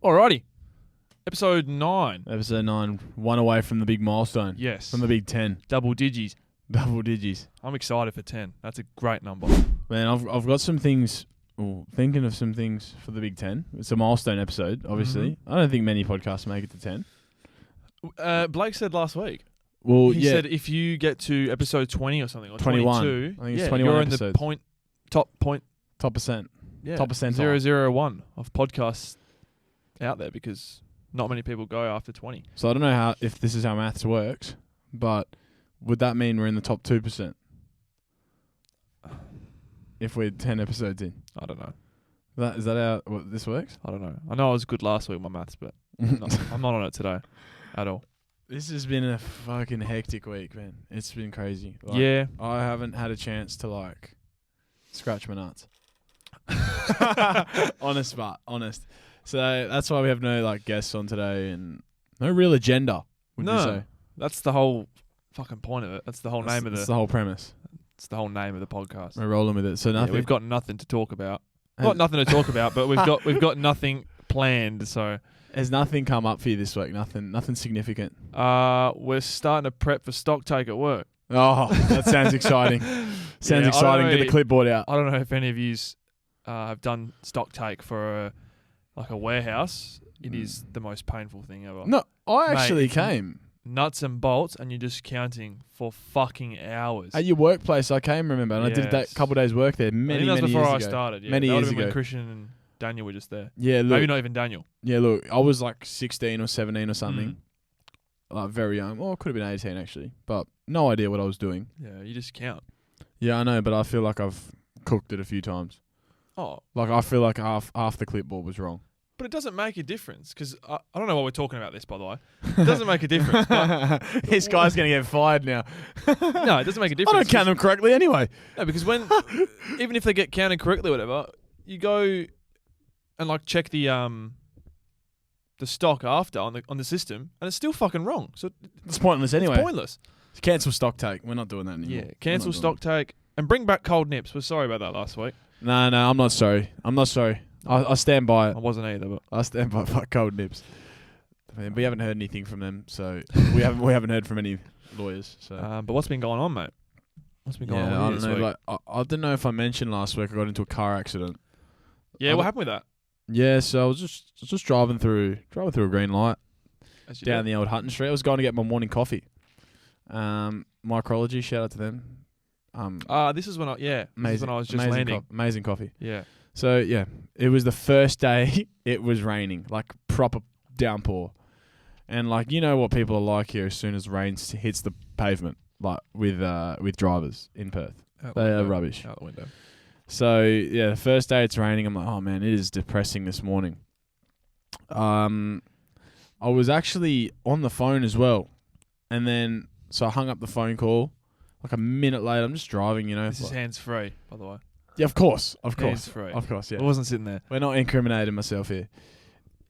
Alrighty. Episode 9. Episode 9, one away from the big milestone. Yes. From the big 10. Double digis. Double digis. I'm excited for 10. That's a great number. Man, I've got some things, thinking of some things for the big 10. It's a milestone episode, obviously. I don't think many podcasts make it to 10. Blake said last week. Well, He said if you get to episode 20 or something, or 21. 22, I think it's 21 you're episodes. in the top percent. Yeah. Top percentile. 001 of podcasts out there because not many people go after 20. So I don't know if this is how maths works, but would that mean we're in the top 2%? If we're 10 episodes in? I don't know. Is that how this works? I don't know. I know I was good last week with my maths, but I'm not on it today at all. This has been a fucking hectic week, man. It's been crazy. Yeah. I haven't had a chance to, scratch my nuts. Honest. So that's why we have no, guests on today and no real agenda, would you say? That's the whole fucking point of it. That's the whole name of That's the whole premise. It's the whole name of the podcast. We're rolling with it. So nothing. We've got nothing to talk about. Not nothing to talk about, but we've got nothing planned, so... Has nothing come up for you this week? Nothing significant? We're starting to prep for stock take at work. Oh, that sounds exciting. Sounds exciting. Get the clipboard out. I don't know if any of you have done stock take for a warehouse. It is the most painful thing ever. No, I actually came. Nuts and bolts, and you're just counting for fucking hours. At your workplace, I came, remember, and I did that couple days work there many years ago. That was before I started. Yeah. Many years ago. When Christian and Daniel were just there. Yeah, look. Maybe not even Daniel. Yeah, look, I was 16 or 17 or something. Very young. Well, I could have been 18 actually, but no idea what I was doing. Yeah, you just count. Yeah, I know, but I feel like I've cooked it a few times. Oh. I feel like half the clipboard was wrong. But it doesn't make a difference because I don't know why we're talking about this, by the way. It doesn't make a difference. This guy's going to get fired now. No, it doesn't make a difference. I don't count them correctly anyway. No, because even if they get counted correctly or whatever, you go and check the stock after on the system, and it's still fucking wrong. So it's pointless anyway. It's pointless. Cancel stock take. We're not doing that anymore. Yeah, cancel stock take and bring back cold nips. We're sorry about that last week. No, I'm not sorry. I stand by it. I wasn't either, but I stand by cold nips. I mean, we haven't heard anything from them, so we haven't heard from any lawyers. So, but what's been going on, mate? What's been going on with you this week? I don't know if I mentioned last week I got into a car accident. Yeah, what happened with that? Yeah, so I was just driving through a green light down the old Hutton Street. I was going to get my morning coffee. Micrology, shout out to them. This is when I was just landing. Amazing coffee. Yeah. So yeah, it was the first day it was raining, proper downpour, and you know what people are like here. As soon as rain hits the pavement, with drivers in Perth, they are rubbish. Out the window. So yeah, the first day it's raining, I'm like, oh man, it is depressing this morning. I was actually on the phone as well, and then so I hung up the phone call. A minute later, I'm just driving. This is hands free, by the way. Yeah, of course. Hands free. Of course, yeah. I wasn't sitting there. We're not incriminating myself here.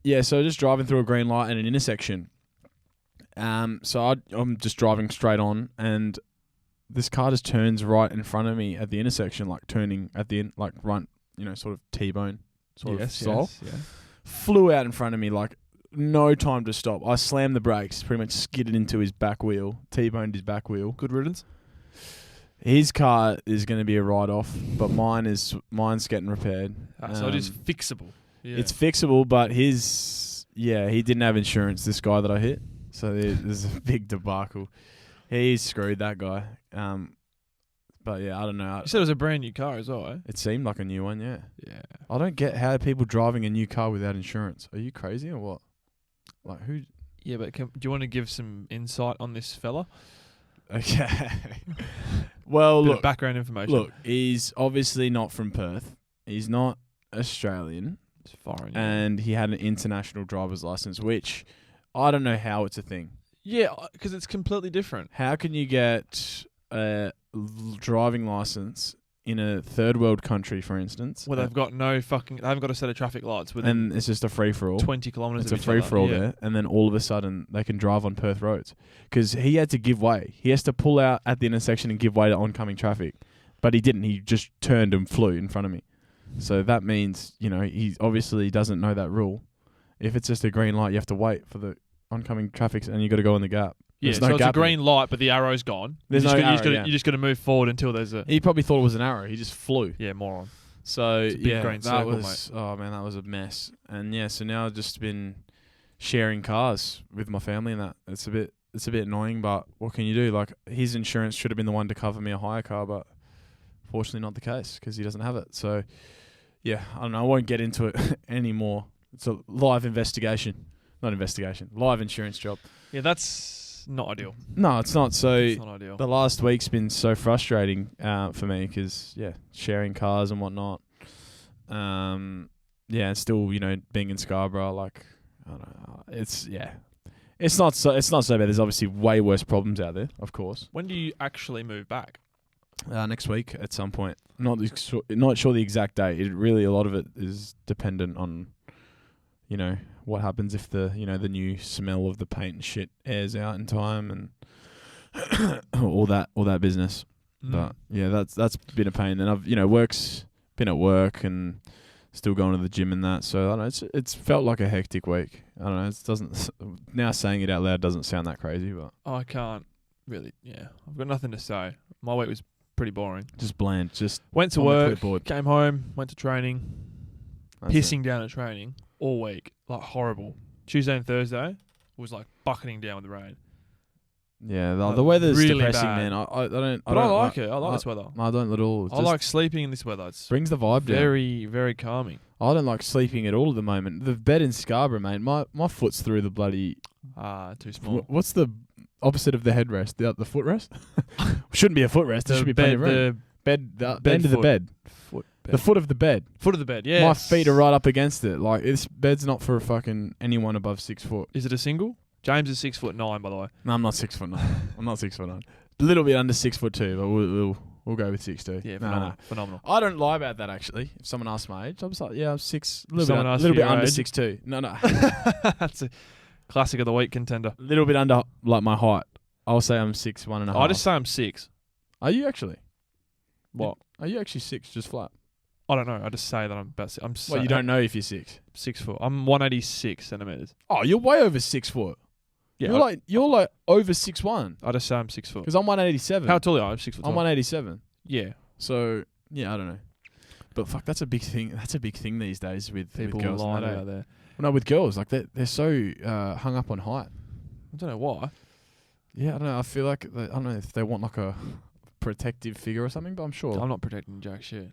Yeah, so just driving through a green light at an intersection. So I'm just driving straight on, and this car just turns right in front of me at the intersection, turning at the end, right, sort of T-bone sort of style. Yes, yeah. Flew out in front of me, no time to stop. I slammed the brakes, pretty much skidded into his back wheel, T-boned his back wheel. Good riddance. His car is going to be a write-off, but mine's getting repaired. So it is fixable. Yeah. It's fixable, but he didn't have insurance, this guy that I hit. So there's a big debacle. He's screwed, that guy. But yeah, I don't know. You said it was a brand new car as well, eh? It seemed like a new one, yeah. Yeah. I don't get how people driving a new car without insurance. Are you crazy or what? Who? Yeah, but do you want to give some insight on this fella? Okay. Well, look, background information. Look, he's obviously not from Perth. He's not Australian. It's foreign. And he had an international driver's license, which I don't know how it's a thing. Yeah, because it's completely different. How can you get a driving license in a third world country, for instance? Well, they've got they haven't got a set of traffic lights and it's just a free for all. 20 kilometres. It's a free for all there, and then all of a sudden they can drive on Perth roads because he had to give way. He has to pull out at the intersection and give way to oncoming traffic, but he didn't. He just turned and flew in front of me. So that means he obviously doesn't know that rule, If it's just a green light, you have to wait for the oncoming traffic, and you got to go in the gap. Yeah, There's so no it's a gap in green light, but the arrow's gone. There's you just no got- you just arrow, got yeah. you just got to move forward until there's a He probably thought it was an arrow. He just flew. moron. So It's a big green that circle, was oh man, that was a mess. And yeah, so now I've just been sharing cars with my family, and that it's a bit annoying. But what can you do? Like his insurance should have been the one to cover me a hire car, but fortunately not the case because he doesn't have it. So yeah, I don't know. I won't get into it anymore. It's a live live insurance job. Yeah, that's not ideal. No, it's not. So It's not ideal. the last week's been so frustrating for me because sharing cars and whatnot. And still being in Scarborough, like I don't know, it's not so bad. There's obviously way worse problems out there, of course. When do you actually move back? Next week at some point. Not sure the exact date. It really, a lot of it is dependent on what happens if the the new smell of the paint and shit airs out in time and all that business. But yeah, that's been a pain. And I've work's been at work and still going to the gym and that. So I don't know, it's felt like a hectic week. I don't know. It doesn't now saying it out loud doesn't sound that crazy, but I can't really. Yeah, I've got nothing to say. My week was pretty boring. just bland. Just Went to on the work, clipboard. came home, went to training, That's pissing down at training all week, like horrible. Tuesday and Thursday was like bucketing down with the rain. Yeah, Like, the weather's really depressing, bad. man. I don't. But I like it. I like this weather. I don't at all. It I just like sleeping in this weather. It's brings the vibe down. very, very calming. I don't like sleeping at all at the moment. The bed in Scarborough, mate. My foot's through the bloody. Too small. What's the opposite of the headrest? The footrest? Shouldn't be a footrest. There should be plenty of room. The end of the bed. The foot of the bed. Foot of the bed. Yeah. My feet are right up against it. Like this bed's not for a fucking anyone above 6 foot. Is it a single? James is 6'9", by the way. No, I'm not 6'9". I'm not 6'9". A little bit under 6'2", but we'll go with 6'2". Yeah, No. phenomenal. I don't lie about that actually. If someone asks my age, I'm just like, yeah, I'm 6. A little Someone bit, asks little you bit your under age? 6'2". No. That's a classic of the week contender. A little bit under like my height. I'll say I'm 6'1.5". I just say I'm 6. Are you actually? What? Are you actually 6 just flat? I don't know. I just say that I'm about 6. Well, you don't know if you're 6. 6 foot. I'm 186 centimeters. Oh, you're way over 6 foot. Yeah. You're like over 6'1". I just say I'm 6 foot. Because I'm 187. How tall are you? I'm 6 foot. I'm tall. 187. Yeah. So yeah, I don't know. But fuck, that's a big thing. That's a big thing these days with People girls. lying and that, out there. Well, no, with girls, like they're so hung up on height. I don't know why. Yeah, I don't know. I feel like I don't know if they want like a protective figure or something, but I'm sure. I'm not protecting jack shit.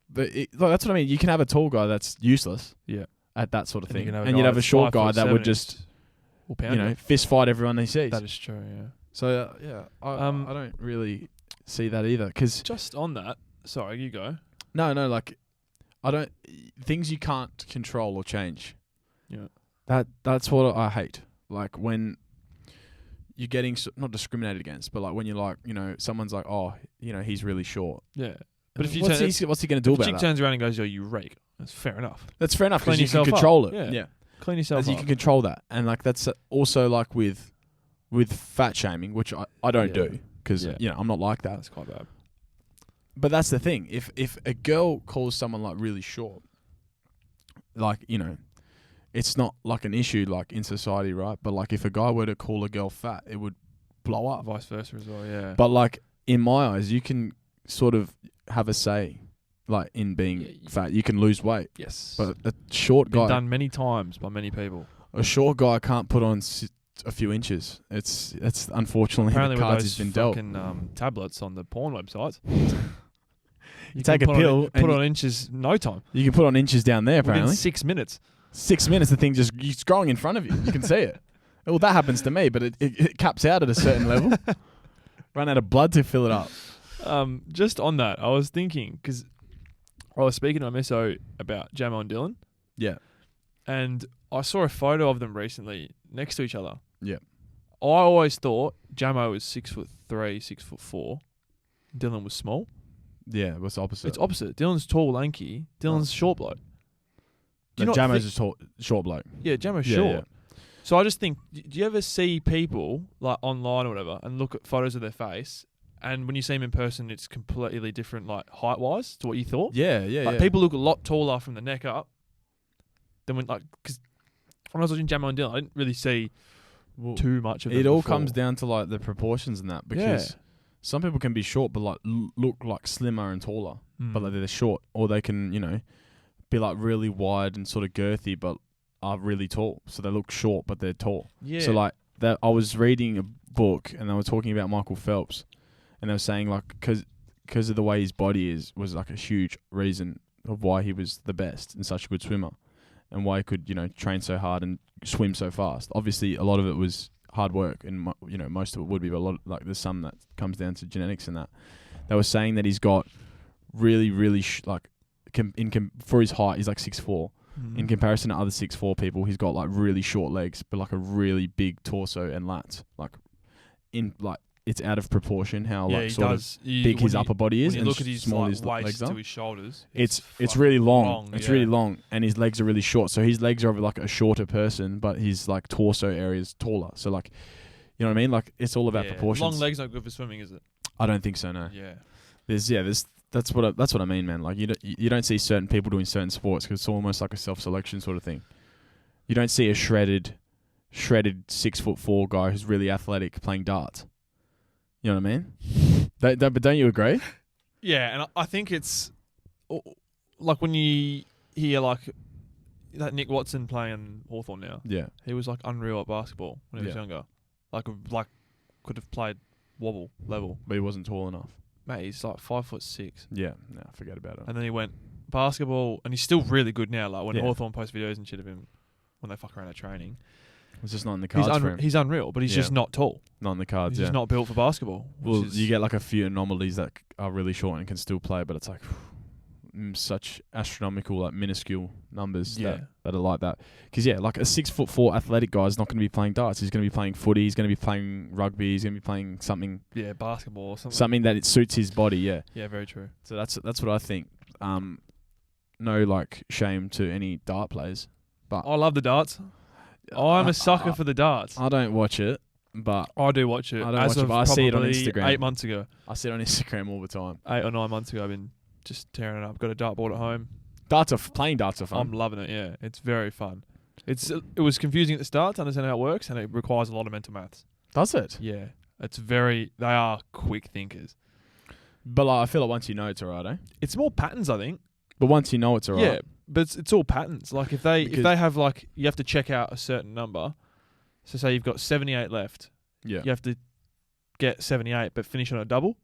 But that's what I mean. You can have a tall guy that's useless. Yeah. At that sort of And you thing, can have a and you'd guy have a that's short 5 guy foot that 7 would just will pound you. fist fight everyone he sees. That is true. Yeah. So I don't really see that either. Because Just on that. Sorry, you go. no, like I don't things you can't control or change. Yeah. That's what I hate. Like when you're getting not discriminated against, but like when you're like someone's like, oh, he's really short. Yeah. But if you what's he going to do if a about chick that? turns around and goes, "Yo, you rake," that's fair enough. That's fair enough Clean because you can yourself up. control it. Yeah. Clean yourself As up. you can control that, and like that's also like with fat shaming, which I don't do because I'm not like that. That's quite bad. But that's the thing. If a girl calls someone like really short, like it's not like an issue like in society, right? But like if a guy were to call a girl fat, it would blow up. Vice versa as well. Yeah. But like in my eyes, you can sort of have a say, like in being fat. You can lose weight. Yes. But a short been guy, done many times by many people. a short guy can't put on a few inches. It's unfortunately Apparently, the with cards those he's been dealt. fucking tablets on the porn websites, You take a pill put and on inches no time. You can put on inches down there. Within Apparently, 6 minutes. 6 minutes, the thing just it's growing in front of you. You can see it. Well, that happens to me, but it caps out at a certain level. Run out of blood to fill it up. Just on that, I was thinking because I was speaking to my misso about Jamo and Dylan. Yeah. And I saw a photo of them recently next to each other. Yeah. I always thought Jamo was 6'3", 6'4". Dylan was small. Yeah, what's the opposite? It's opposite. Dylan's tall, lanky. Dylan's short bloke. Do you No, not Jamo's a short bloke. Yeah, Jamo's Yeah, short. yeah. So I just think, do you ever see people like online or whatever and look at photos of their face, and when you see them in person, it's completely different, like height wise to what you thought? Yeah, Like people look a lot taller from the neck up than when, like, because when I was watching Jamo and Dylan, I didn't really see Well, too much of it. it all before. comes down to like the proportions and that, because some people can be short but like look like slimmer and taller, but like they're short, or they can, you know, be like really wide and sort of girthy but are really tall. So they look short but they're tall. Yeah. So like that, I was reading a book and they were talking about Michael Phelps, and they were saying like because of the way his body was like a huge reason of why he was the best and such a good swimmer, and why he could, you know, train so hard and swim so fast. Obviously, a lot of it was hard work, and you know, most of it would be, but a lot like there's some that comes down to genetics and that. They were saying that he's got really, really for his height, he's like 6'4". In comparison to other 6'4" people, he's got like really short legs, but like a really big torso and lats. It's out of proportion how like sort of big his upper body is, when you and look at his small like, his waist legs are. to his shoulders. It's really long. It's yeah. really long, and his legs are really short. So his legs are of like a shorter person, but his like torso area is taller. So like, you know what I mean? Like it's all about proportions. Long legs not good for swimming, is it? I don't think so. No. Yeah. That's what I mean, man. Like you don't see certain people doing certain sports because it's almost like a self-selection sort of thing. You don't see a shredded 6'4" guy who's really athletic playing darts. You know what I mean? But don't you agree? Yeah, and I think it's like when you hear like that Nick Watson playing Hawthorn now. Yeah. He was like unreal at basketball when he was younger. Like could have played wobble level. But he wasn't tall enough. Mate, he's like 5'6". Yeah, no, forget about it. And then he went basketball, and he's still really good now. Like when Yeah. Hawthorn posts videos and shit of him when they fuck around at training. It's just not in the cards for him. He's unreal, but he's just not tall. Not in the cards, He's just not built for basketball. Well, you get like a few anomalies that are really short and can still play, but it's like such astronomical, like minuscule numbers that are like that. Because like a 6'4" athletic guy is not going to be playing darts. He's going to be playing footy. He's going to be playing rugby. He's going to be playing something. Yeah, basketball or something. Something that it suits his body. Yeah. Yeah, very true. So that's what I think. No like shame to any dart players, but I love the darts. I'm a sucker for the darts. I don't watch it, but I do watch it. I don't watch it, but I see it on Instagram. 8 months ago. I see it on Instagram all the time. 8 or 9 months ago, I've been just tearing it up. Got a dartboard at home. Playing darts are fun. I'm loving it. Yeah, it's very fun. It was confusing at the start to understand how it works, and it requires a lot of mental maths. Does it? Yeah, they are quick thinkers. But like, I feel like once you know, it's alright, eh? It's more patterns, I think. But once you know, it's alright. Yeah, but it's all patterns. Like if they have like, you have to check out a certain number. So say you've got 78 left. Yeah. You have to get 78, but finish on a double.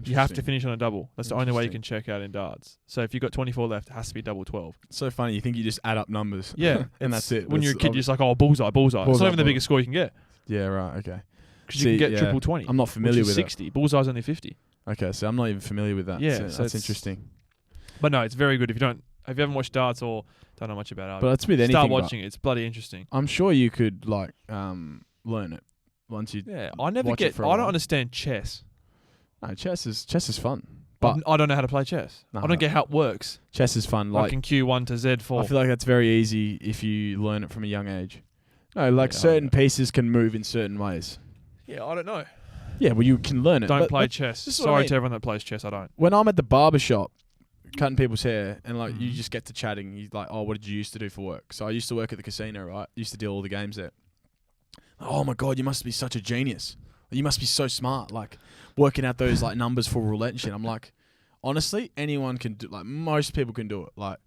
You have to finish on a double. That's the only way you can check out in darts. So if you've got 24 left, it has to be double 12. It's so funny. You think you just add up numbers. Yeah. and that's it. When you're a kid, you're just like, oh, bullseye. It's not even the biggest score you can get. Yeah, right. Okay. Because you can get triple 20. I'm not familiar with 60. Bullseye's only 50. Okay, so I'm not even familiar with that. Yeah. So that's interesting. But no, it's very good. If you haven't watched darts or don't know much about it, but it's with anything. Start watching it. It's bloody interesting. I'm sure you could like learn it once you. Yeah, I don't understand chess. No, chess is fun. But I don't know how to play chess. I don't get how it works. Chess is fun. Like in Q1 to Z4. I feel like that's very easy if you learn it from a young age. No, like certain pieces can move in certain ways. Yeah, I don't know. Yeah, well, you can learn it. Don't play chess. Sorry to everyone that plays chess. I don't. When I'm at the barber shop cutting people's hair and like you just get to chatting, you're like, oh, what did you used to do for work? So I used to work at the casino, right? Used to deal all the games there. Oh my God, you must be such a genius. You must be so smart, like working out those like numbers for roulette and shit. I'm like, honestly, anyone can do. Like most people can do it. Like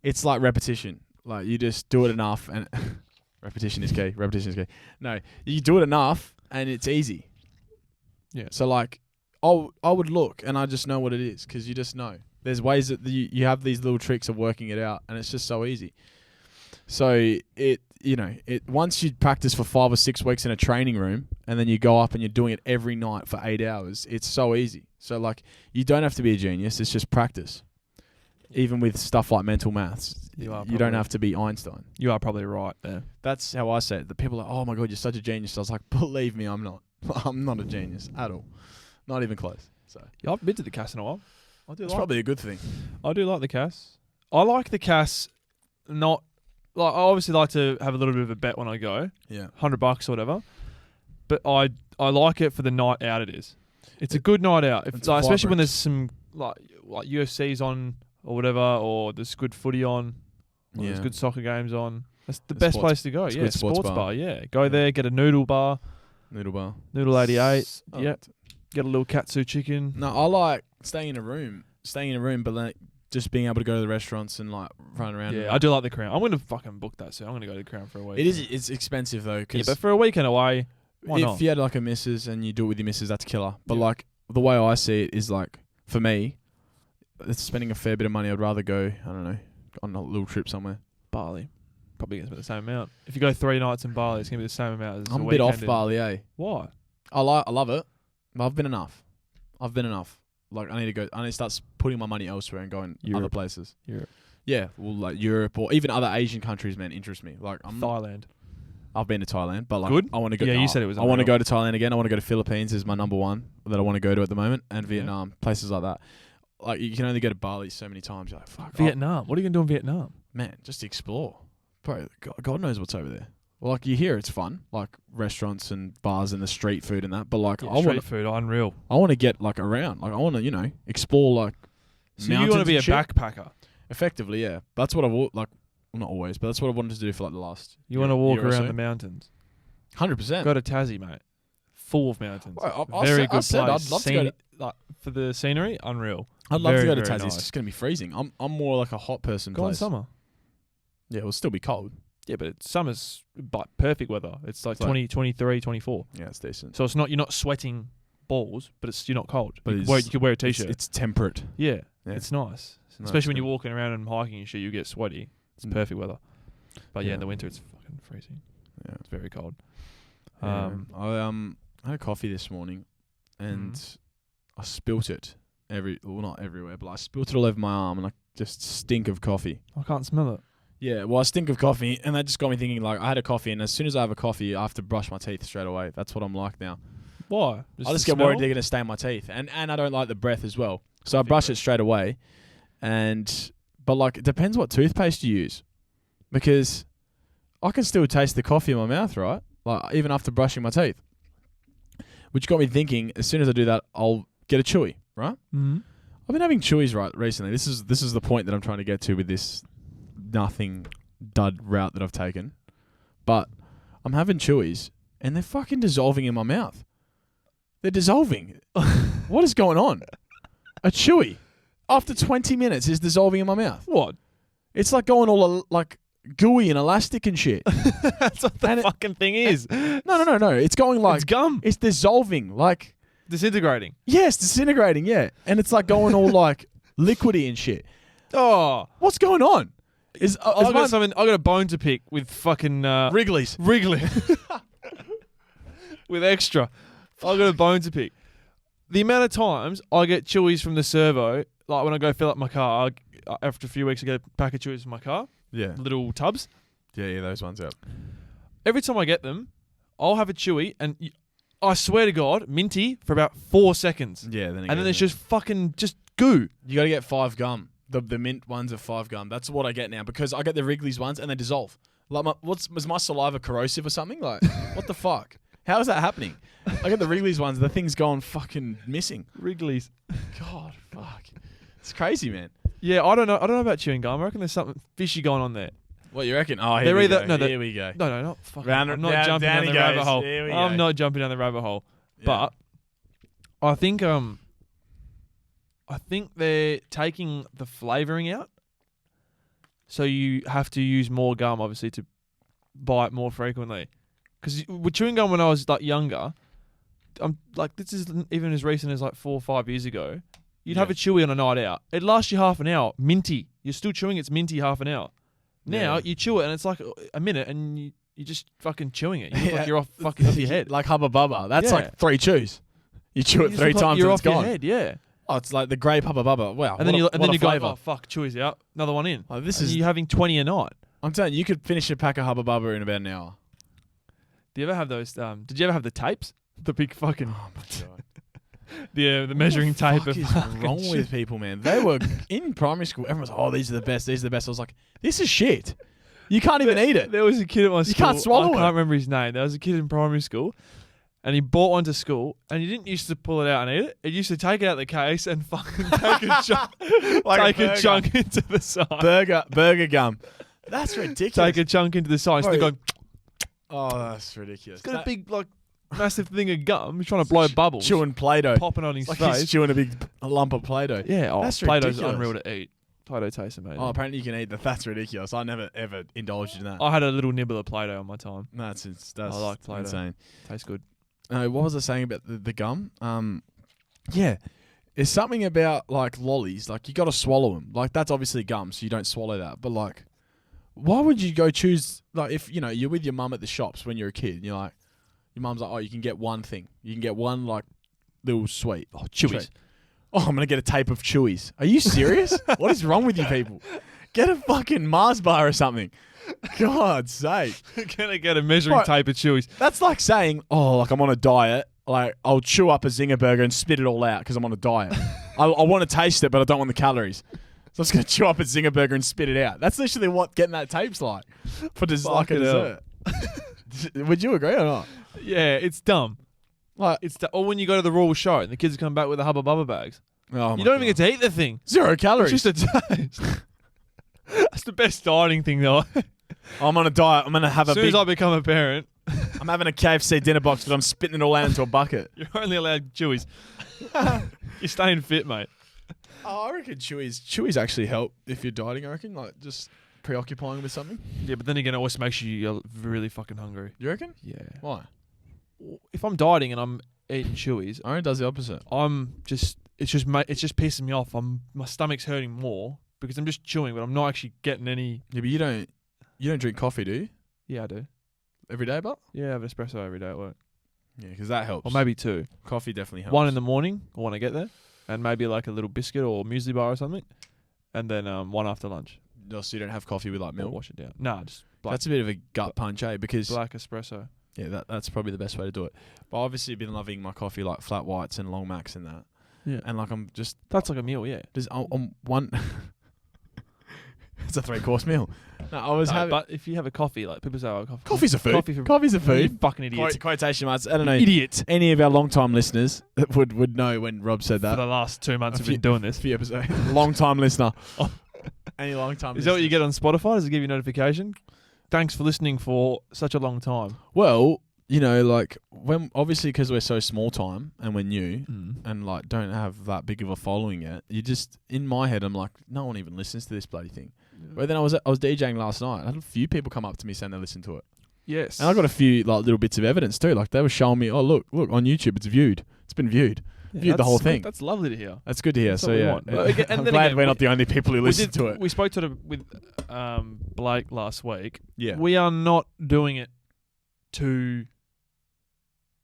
it's like repetition. Like you just do it enough, and repetition is key. Repetition is key. No, you do it enough, and it's easy. Yeah. So like, I would look, and I just know what it is because you just know. There's ways that you have these little tricks of working it out, and it's just so easy. So once you practice for 5 or 6 weeks in a training room, and then you go up and you're doing it every night for 8 hours, it's so easy. So like, you don't have to be a genius. It's just practice. Even with stuff like mental maths, you don't have to be Einstein. You are probably right there. That's how I say it. The people are like, oh my God, you're such a genius. I was like, believe me, I'm not. I'm not a genius at all. Not even close. So yeah, I've been to the CAS in a while. It's probably a good thing. I do like the CAS. I like the CAS. Not like, I obviously like to have a little bit of a bet when I go. Yeah, $100 or whatever. But I like it for the night out. It is. It's a good night out. Especially when there's some like UFC's on or whatever, or there's good footy on. There's Yeah. good soccer games on. That's the A best sports- place to go. it's a Yeah, good sports sports bar. bar. Yeah, go there, get a noodle bar, Noodle bar. noodle 88. Oh, Yep. Get a little katsu chicken. No, I like staying in a room, but like just being able to go to the restaurants and like run around. Yeah, I do like the Crown. I'm gonna fucking book that soon. I'm gonna go to the Crown for a week. It's expensive though, Yeah, because but for a weekend away, why if not? you had like a missus and you do it with your missus, that's killer. But Yeah. like the way I see it is like, for me, it's spending a fair bit of money. I'd rather go, I don't know, on a little trip somewhere. Bali. Probably gonna be the same amount. If you go 3 nights in Bali, it's gonna be the same amount as I'm a a bit off weekend in- Bali, eh? Why? I love it, but I've been enough. Like I need to start putting my money elsewhere and going other Europe. places. Europe. Yeah, well, like Europe or even other Asian countries, man, interest me. Like Thailand. I've been to Thailand, but like Good? I want to go. Yeah, you said it was I want to unreal. go to Thailand again. I want to go to Philippines is my number one that I want to go to at the moment, and Vietnam, places like that. Like you can only go to Bali so many times. You're like, fuck, Vietnam. What are you gonna do in Vietnam? man, just explore. Bro, God knows what's over there. Well, like you hear it's fun, like restaurants and bars and the street food and that. But like Yeah, I street want, food, unreal. I want to get like around. Like I want to, explore like. So you want to be a backpacker? Effectively, yeah. That's what I've like. Well, not always, but that's what I wanted to do for like the last. You want to walk year or around so. the mountains? 100%. Go to Tassie, mate. Full of mountains. Well, I Very said- good I said place. I'd love to go to- Like, for the scenery, unreal. I'd love to Very, go to very Tassie. nice. It's just gonna be freezing. I'm more like a hot person. Go in place. summer. Yeah, it'll still be cold. Yeah, but summer's but perfect weather. It's like 20, 23, 24. Yeah, it's decent. So you're not sweating balls, but you're not cold. But You could wear a t-shirt. It's temperate. Yeah, Yeah. it's nice. No, Especially when it's you're walking around and hiking and shit, you get sweaty. It's perfect weather. But yeah, in Yeah. the winter it's fucking freezing. Yeah. It's very cold. I had a coffee this morning, and I spilt it not everywhere, but I spilt it all over my arm, and I just stink of coffee. I can't smell it. Yeah, well, I stink of coffee, and that just got me thinking. Like, I had a coffee, and as soon as I have a coffee, I have to brush my teeth straight away. That's what I'm like now. Why? I just the get worried smell? they're gonna stain my teeth, and I don't like the breath as well. So I brush it straight away, but like it depends what toothpaste you use, because I can still taste the coffee in my mouth, right? Like even after brushing my teeth, which got me thinking. As soon as I do that, I'll get a chewy, right? Mhm. I've been having chewies right recently. This is the point that I'm trying to get to with this nothing dud route that I've taken, but I'm having chewies and they're fucking dissolving in my mouth. They're dissolving. What is going on? A chewy after 20 minutes is dissolving in my mouth. What? It's like going all like gooey and elastic and shit. That's what the And fucking thing is. No. It's going like It's gum. it's dissolving. Like Disintegrating. yes, disintegrating. Yeah, and it's like going all like liquidy and shit. Oh. What's going on? I got a bone to pick with fucking Wrigley's? Wrigley. With extra. I got a bone to pick. The amount of times I get chewies from the servo, like when I go fill up my car, after a few weeks I get a pack of chewies from my car, Yeah, little tubs. yeah, those ones. Yep. Every time I get them, I'll have a chewy and I swear to God, minty for about 4 seconds. Yeah, then And then it's just fucking just goo. you got to get 5 gum. The mint ones are 5 gum. That's what I get now because I get the Wrigley's ones and they dissolve. Like was my saliva corrosive or something? Like what the fuck? How is that happening? I get the Wrigley's ones. The thing's gone fucking missing. Wrigley's. God, fuck. It's crazy, man. Yeah, I don't know about chewing gum. I reckon there's something fishy going on there. What you reckon? Oh, They're here we either- go. no, Here we go. No, not fucking. Round- I'm not down- jumping down down he the rabbit goes. hole. Here we I'm go. not jumping down the rabbit hole. Yeah. But I think they're taking the flavouring out. So you have to use more gum, obviously, to buy it more frequently. Because with chewing gum when I was like younger, I'm like, this is even as recent as like 4 or 5 years ago. You'd have Yeah. a chewy on a night out. It lasts you half an hour. Minty. You're still chewing. It's minty half an hour. Now Yeah. you chew it and it's like a minute and you're just fucking chewing it. You look Yeah. like you're off your head. Like Hubba Bubba. That's Yeah. like 3 chews. You chew it You 3 look like times you're and it's off your gone. head, yeah. Oh, it's like the grape Hubba Bubba. Wow. And then you go, flavor. oh fuck, chewy's out. Another one in. Oh, this And is. you're having 20 a night. I'm telling you, you could finish a pack of Hubba Bubba in about an hour. Do you ever have those? Did you ever have the tapes? The big fucking Oh my god. the measuring tape. What the of fuck is fucking wrong shit. with people, man? They were in primary school. Everyone's like, oh, these are the best. These are the best. I was like, this is shit. You can't even eat it. There was a kid at my school. can't swallow I it. can't remember his name. There was a kid in primary school, and he bought one to school, and he didn't used to pull it out and eat it. He used to take it out of the case and fucking take a chunk, Like a take a burger. chunk into the side. Burger gum. That's ridiculous. Take a chunk into the side. Instead of going, Oh, that's ridiculous. he's got a big, like, massive thing of gum. He's trying to blow bubbles. Chewing Play-Doh. Popping on his Like face. he's chewing a lump of Play-Doh. Yeah, That's Play-Doh's ridiculous. unreal to eat. Play-Doh tastes amazing. Oh, apparently you can eat that. That's ridiculous. I never ever indulged in that. I had a little nibble of Play-Doh on my time. That's I like Play-Doh. insane. Tastes good. What was I saying about the gum? Yeah, it's something about like lollies. Like you got to swallow them. Like that's obviously gum, so you don't swallow that. But like, why would you go choose like if you know you're with your mum at the shops when you're a kid? And you're like, your mum's like, oh, you can get one thing. You can get one like little sweet. Oh, Chewies. Oh, I'm gonna get a tape of Chewies. Are you serious? What is wrong with you people? Get a fucking Mars bar or something. God's sake. Gonna get a measuring tape of Chewies. That's like saying, oh, like I'm on a diet. Like I'll chew up a Zinger burger and spit it all out because I'm on a diet. I want to taste it, but I don't want the calories. So I'm just gonna chew up a Zinger burger and spit it out. That's literally what getting that tape's like for like a dessert. Would you agree or not? Yeah, it's dumb. Like Or when you go to the Royal Show and the kids come back with the Hubba Bubba bags. oh You don't even get to eat the thing. 0 calories. It's just a taste. That's the best dieting thing, though. I'm on a diet. I'm gonna have As soon as I become a parent, I'm having a KFC dinner box, but I'm spitting it all out into a bucket. you're only allowed Chewies. You're staying fit, mate. Oh, I reckon Chewies actually help if you're dieting. I reckon like just preoccupying with something. Yeah, but then again, it always makes you really fucking hungry. You reckon? Yeah. Why? If I'm dieting and I'm eating Chewies, I reckon it does the opposite. it's just pissing me off. My stomach's hurting more because I'm just chewing, but I'm not actually getting any. Yeah, but you don't drink coffee, do you? Yeah, I do. Every day, but Yeah, I have an espresso every day at work. yeah, because that helps. Or maybe two. Coffee definitely helps. One in the morning or when I get there, and maybe like a little biscuit or muesli bar or something, and then one after lunch. Oh, so you don't have coffee with like Or milk. wash it down. Nah, just black, That's a bit of a gut punch, eh? Because black espresso. yeah, that's probably the best way to do it. But obviously, I've been loving my coffee like flat whites and long macs and that. Yeah, And like I'm just that's like a meal. Yeah, on one. It's a 3-course meal. No, I was having. but if you have a coffee, like people say, oh, Coffee's a food. Coffee's a You food. fucking idiots. Quotation marks. I don't know. Idiot. Any of our long-time listeners would know when Rob said For that. the last 2 months, A we've been doing this. few episodes. Long-time listener. Oh. Any long-time Is that what you listeners? get on Spotify? Does it give you a notification? Thanks for listening for such a long time. Well, you know, like when obviously because we're so small time and we're new and like don't have that big of a following yet, you just in my head I'm like, no one even listens to this bloody thing. But then I was DJing last night. I had a few people come up to me saying they listened to it, Yes. and I got a few like little bits of evidence too. Like they were showing me, oh look on YouTube, it's viewed. It's been viewed. Viewed the whole thing. That's lovely to hear. That's good to hear. That's So what we yeah, want. But again- and I'm then glad again, we're not the only people who listen to it. We spoke with Blake last week. Yeah. We are not doing it to.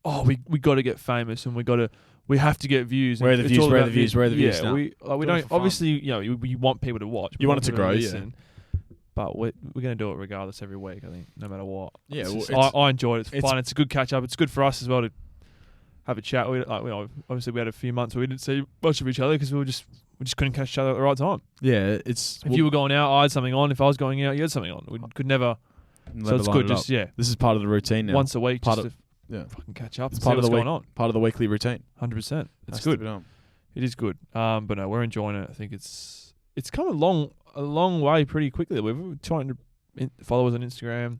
Oh, we got to get famous and we have to get views. Where are and the it's views? all Where are about the views? Where are the views Yeah, now? we Do it don't for fun. obviously we want people to watch. You want it to people grow, yeah. listen, but we're going to do it regardless every week. I think no matter what. Yeah, It's well, just- it's- I enjoyed it. It's it's- fun. It's a good catch up. It's good for us as well to have a chat. Obviously we had a few months where we didn't see much of each other because we just couldn't catch each other at the right time. Yeah, it's If you were going out, I had something on. If I was going out, you had something on. We could never. So it's good. Just This is part of the routine now. once a week, Part just of- to yeah. fucking catch up. It's And part see of what's the going on. Part of the weekly routine. 100%. It's Has to good. be done. It is good. But no, we're enjoying it. I think it's come a long way pretty quickly. We're trying to follow us on Instagram.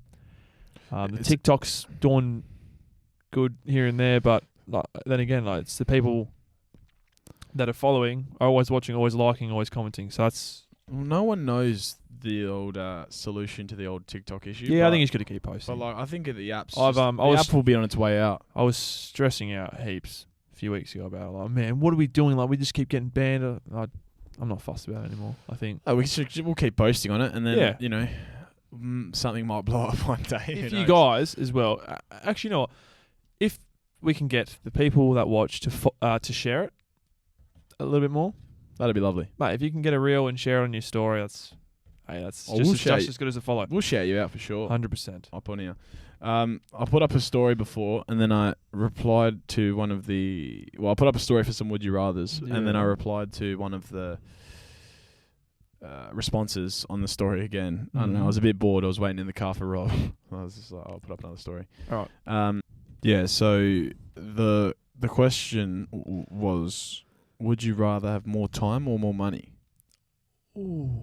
The TikTok's doing good here and there, but then again, it's the people that are following are always watching, always liking, always commenting. So that's Well, no one knows the old solution to the old TikTok issue. I think he's going to keep posting. But like, I think the app's. I've, the app will be on its way out. I was stressing out heaps a few weeks ago about like, man, what are we doing? Like, we just keep getting banned. I'm not fussed about it anymore. I think We'll keep posting on it, and then Yeah. you know, something might blow up one day. if Who you knows? guys as well, actually, you know what? If we can get the people that watch to share it a little bit more, That'd be lovely. mate. If you can get a reel and share it on your story, that's Oh, just we'll as, share just as good as a follow. We'll shout you out for sure. 100%. Up on here. I put up a story before, and then I replied to one of the. Well, I put up a story for some Would You Rathers, and then I Yeah. replied to one of the responses on the story again. I don't know. I was a bit bored. I was waiting in the car for Rob. I was just like, I'll put up another story. All right. Yeah. So the question was, would you rather have more time or more money? Ooh.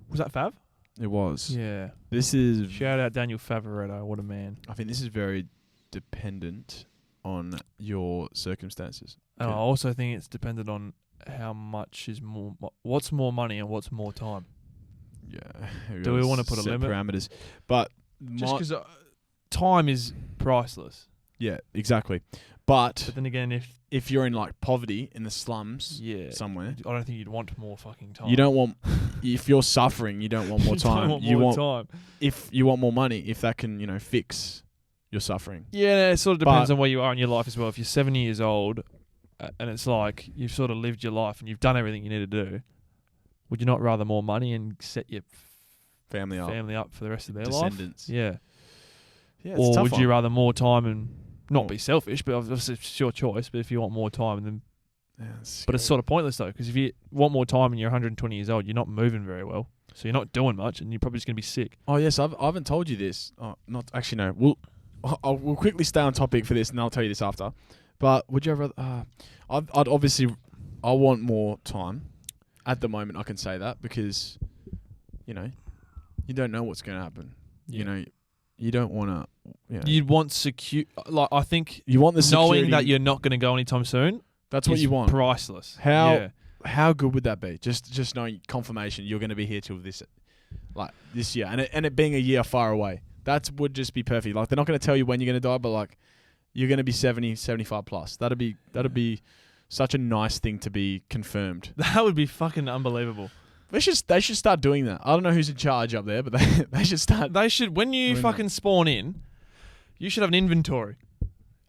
Was that Fav? It was. Yeah. This is. Shout out Daniel Favoretto. What a man. I think this is very dependent on your circumstances. And I also think it's dependent on how much is more. What's more money and what's more time. Yeah. Do we want to put a set limit? parameters? But Just because time is priceless. yeah, exactly. But then again, if you're in like poverty in the slums somewhere, I don't think you'd want more fucking time. you don't want. If you're suffering, you don't want more time. You want more time. If you want more money, if that can fix your suffering. Yeah, it sort of depends on where you are in your life as well. If you're 70 years old, and it's like you've sort of lived your life and you've done everything you need to do, would you not rather more money and set your family up for the rest of their descendants? Life? Yeah. Yeah. Or would you rather more time and not be selfish, but obviously it's your choice. But if you want more time, then but it's sort of pointless though, because if you want more time and you're 120 years old, you're not moving very well, so you're not doing much, and you're probably just gonna be sick. Oh yes, I haven't told you this. Oh, not actually no. We'll quickly stay on topic for this, and I'll tell you this after. But would you ever? I'd obviously I want more time. At the moment, I can say that because you don't know what's going to happen. Yeah. You don't want to. You'd want secure. Like I think you want the security, knowing that you're not going to go anytime soon. That's what you want. Priceless. How good would that be? Just knowing confirmation you're going to be here till this year, and it being a year far away. That would just be perfect. Like they're not going to tell you when you're going to die, but like you're going to be 70, 75 plus. That'd be such a nice thing to be confirmed. That would be fucking unbelievable. They should start doing that. I don't know who's in charge up there, but they should start. They should. When you fucking spawn in, you should have an inventory.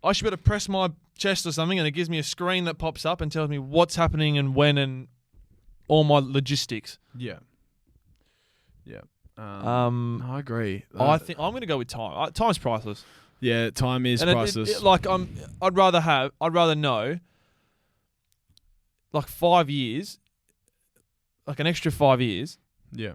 I should be able to press my chest or something, and it gives me a screen that pops up and tells me what's happening and when and all my logistics. Yeah. Yeah. I agree. I think I'm going to go with time. Time's priceless. Yeah, time is priceless. I'd rather know. Like 5 years, like an extra 5 years. Yeah.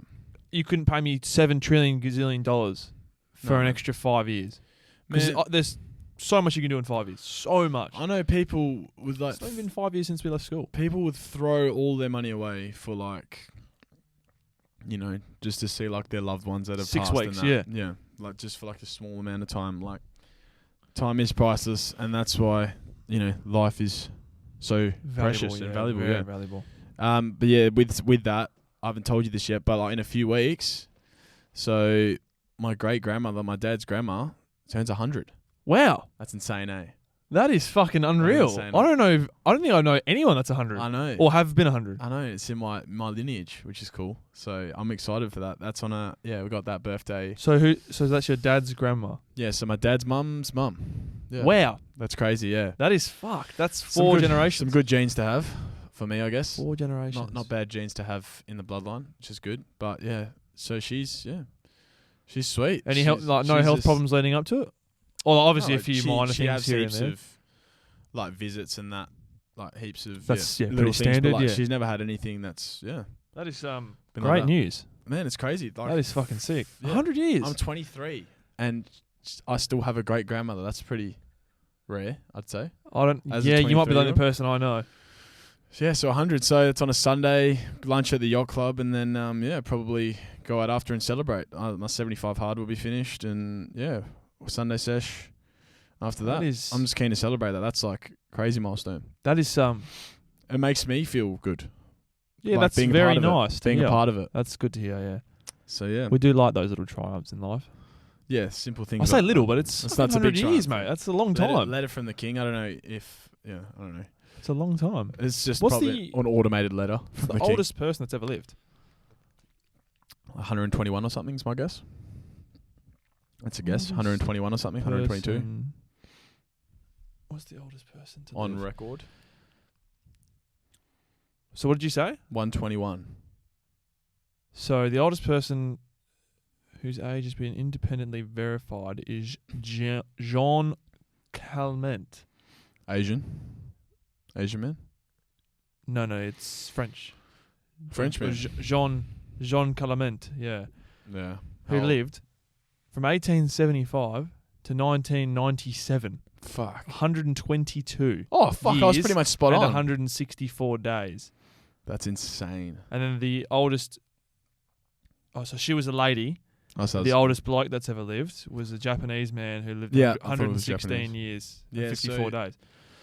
You couldn't pay me $7 trillion gazillion for an extra 5 years. Because there's so much you can do in 5 years. So much. I know people with like. It's not even 5 years since we left school. People would throw all their money away for like, just to see like their loved ones that have 6 passed. weeks, yeah. Like just for like a small amount of time. Like, time is priceless, and that's why life is so precious and valuable. Very valuable. But yeah, with that, I haven't told you this yet, but like in a few weeks, so my great grandmother, my dad's grandma, turns 100. Wow, that's insane, eh? That is fucking unreal. Insane, I don't think I know anyone that's 100. I know, or have been 100. I know. It's in my lineage, which is cool. So I'm excited for that. That's on we got that birthday. So that's your dad's grandma? Yeah. So my dad's mum's mum. Yeah. Wow, that's crazy. Yeah. That is fuck. That's four generations. Some good genes to have for me, I guess. 4 generations. Not bad genes to have in the bloodline, which is good. But yeah, so she's sweet. Any health problems leading up to it? Well, obviously a few minor things here and there. Of, like visits and that, like heaps of that's little pretty things, standard. but, like, yeah, she's never had anything that's That is great like news. Man, it's crazy. Like, that is fucking sick. Yeah. 100 years. I'm 23 and I still have a great grandmother. That's pretty rare, I'd say. I don't. Yeah, you might be the only person I know. Yeah, so 100. So it's on a Sunday, lunch at the yacht club, and then probably go out after and celebrate. My 75 hard will be finished, and Sunday sesh. After that, I'm just keen to celebrate that. That's like crazy milestone. That is it makes me feel good. Yeah, like that's being very nice. Being a part of it. That's good to hear. Yeah. So yeah, we do like those little triumphs in life. Yeah, simple things. I say little, but it's that's 100 years, mate. That's a long time. Letter from the king. I don't know if I don't know. It's a long time. It's just probably an automated letter from the oldest person that's ever lived? 121 or something is my guess. That's a guess. 121 or something. 122. What's the oldest person to on live? record? So what did you say? 121. So the oldest person whose age has been independently verified is Jean Calment. Asian man? No, it's French. Frenchman. Jean Calment, yeah. Yeah. Who lived from 1875 to 1997. Fuck. 122. Oh, fuck. I was pretty much spot on. 164 days. That's insane. And then the oldest Oh, so she was a lady. Oh, so The oldest bloke that's ever lived was a Japanese man who lived Yeah, I thought it was 116 Japanese. years, Yeah, 54 so- days.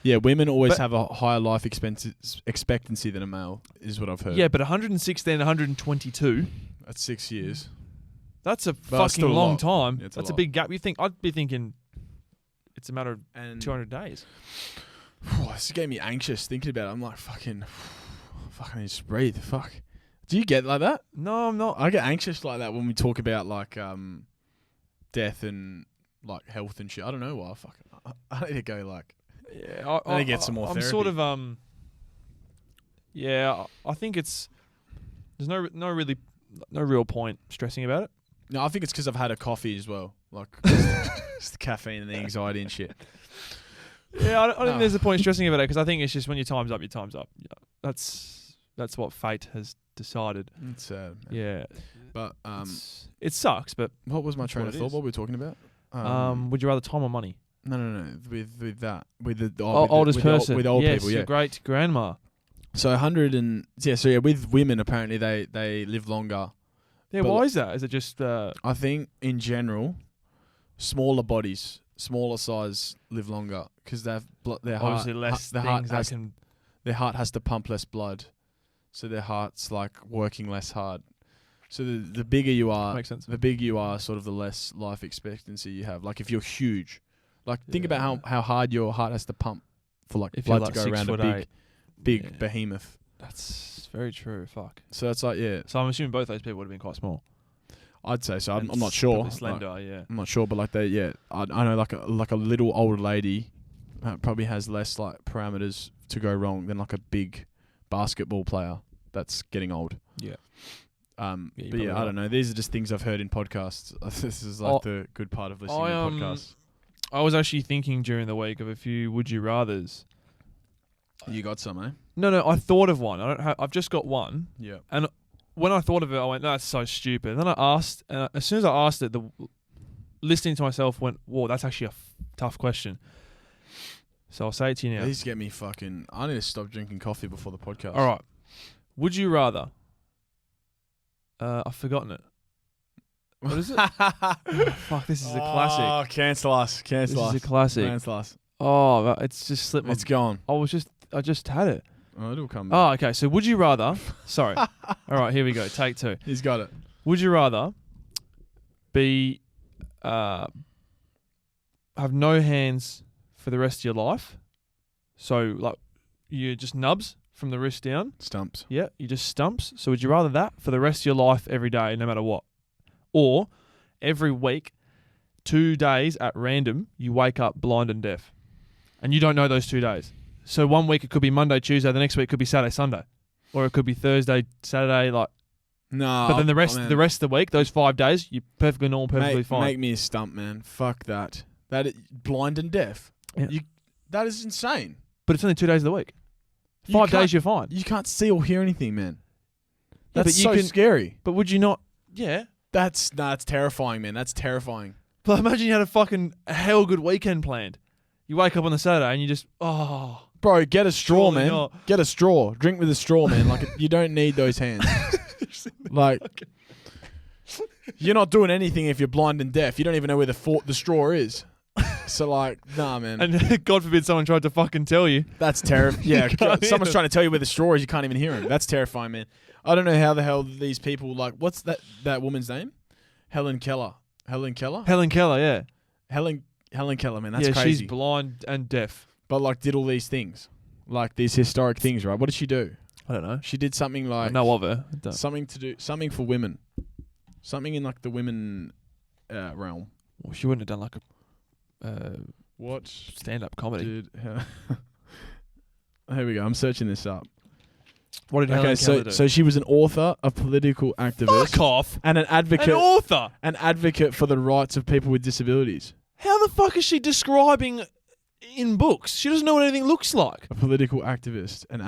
Yeah, women always But- have a higher life expectancy than a male, is what I've heard. Yeah, but 116 and 122, That's 6 years. that's a that's fucking still a long lot. time. Yeah, it's a That's a lot. big gap. I'd be thinking it's a matter of And 200 days. this gave me anxious thinking about it. I'm like, fucking, I need to breathe. Fuck. Do you get like that? No, I'm not. I get anxious like that when we talk about like death and like health and shit. I don't know why. Fuck. I need to go like. Yeah, I need to get some more I'm therapy. sort of Yeah, I think there's no real point stressing about it. No, I think it's because I've had a coffee as well. Like it's the caffeine and the anxiety and shit. Yeah, I don't No. think there's a point stressing about it because I think it's just when your time's up, your time's up. Yeah, that's what fate has decided. It's sad. Man. Yeah, But it sucks, but what was my train what of it thought? is. What were we talking about? would you rather time or money? No. With the Oldest with person. with old yes, people. Yeah. your great grandma. So 100 and with women apparently they live longer. Yeah, But why is that? Is it just I think in general, smaller bodies, smaller size live longer because their heart, obviously less their heart things that has, can? their heart has to pump less blood, so their heart's like working less hard. So the bigger you are, Makes sense. the bigger you are, sort of the less life expectancy you have. Like if you're huge, like think about how hard your heart has to pump for like If you're blood like to go around a 6'8", big Yeah. behemoth. that's very true. Fuck. So that's like So I'm assuming both those people would have been quite small. I'd say so. I'm And not sure. probably slender. Yeah. I'm not sure, but like I know like a little older lady probably has less like parameters to go wrong than like a big basketball player that's getting old. Yeah. Yeah, you're but probably I right. don't know. These are just things I've heard in podcasts. This is like the good part of listening to podcasts. I was actually thinking during the week of a few would you rathers. You got some, eh? No, I thought of one. I've just got one. Yeah. When I thought of it, I went, "No, that's so stupid." And then I asked, and as soon as I asked it, listening to myself went, "Whoa, that's actually a tough question." So I'll say it to you now. These get me fucking. I need to stop drinking coffee before the podcast. All right. Would you rather? I've forgotten it. What is it? Fuck, this is a classic. Oh, cancel us. This is a classic. Cancel us. Oh, it's just slipped my. It's gone. I just had it. Oh, it'll come back. Oh, okay. So would you rather? Sorry. All right, here we go. Take two. He's got it. Would you rather be have no hands for the rest of your life? So like you're just nubs from the wrist down. Stumps. Yeah, you just stumps. So would you rather that for the rest of your life every day, no matter what? Or every week, 2 days at random, you wake up blind and deaf. And you don't know those 2 days. So 1 week it could be Monday, Tuesday, the next week it could be Saturday, Sunday. Or it could be Thursday, Saturday, like No. but then the rest of the week, those 5 days, you're perfectly normal, perfectly fine. Make me a stump, man. Fuck that. Blind and deaf. Yeah. That is insane. But it's only 2 days of the week. You 5 can't- days you're fine. You can't see or hear anything, man. Yeah, That's but you so can- scary. But would you not? Yeah. That's terrifying, man. That's terrifying. But imagine you had a fucking hell good weekend planned. You wake up on the Saturday and you just, Bro, get a straw, Surely man. not. Get a straw. Drink with a straw, man. Like you don't need those hands. Like you're not doing anything if you're blind and deaf. You don't even know where the straw is. So like, nah, man. and God forbid someone tried to fucking tell you. That's terrifying. Yeah, can't hear someone's them. trying to tell you where the straw is. You can't even hear him. That's terrifying, man. I don't know how the hell these people like. What's that woman's name? Hellen Keller. Hellen Keller. Hellen Keller, yeah. Hellen Keller, man. That's yeah, crazy. she's blind and deaf. But like, did all these things, like these historic things, right? What did she do? I don't know. She did something I like know of her. I don't- something for women, something in like the women realm. Well, she wouldn't have done like a What stand-up comedy. did? Here we go. I'm searching this up. What did Hellen Okay, Keller do? so she was an author, a political activist, Fuck off. and an advocate. An author. An advocate for the rights of people with disabilities. How the fuck is she describing in books? She doesn't know what anything looks like. A political activist, an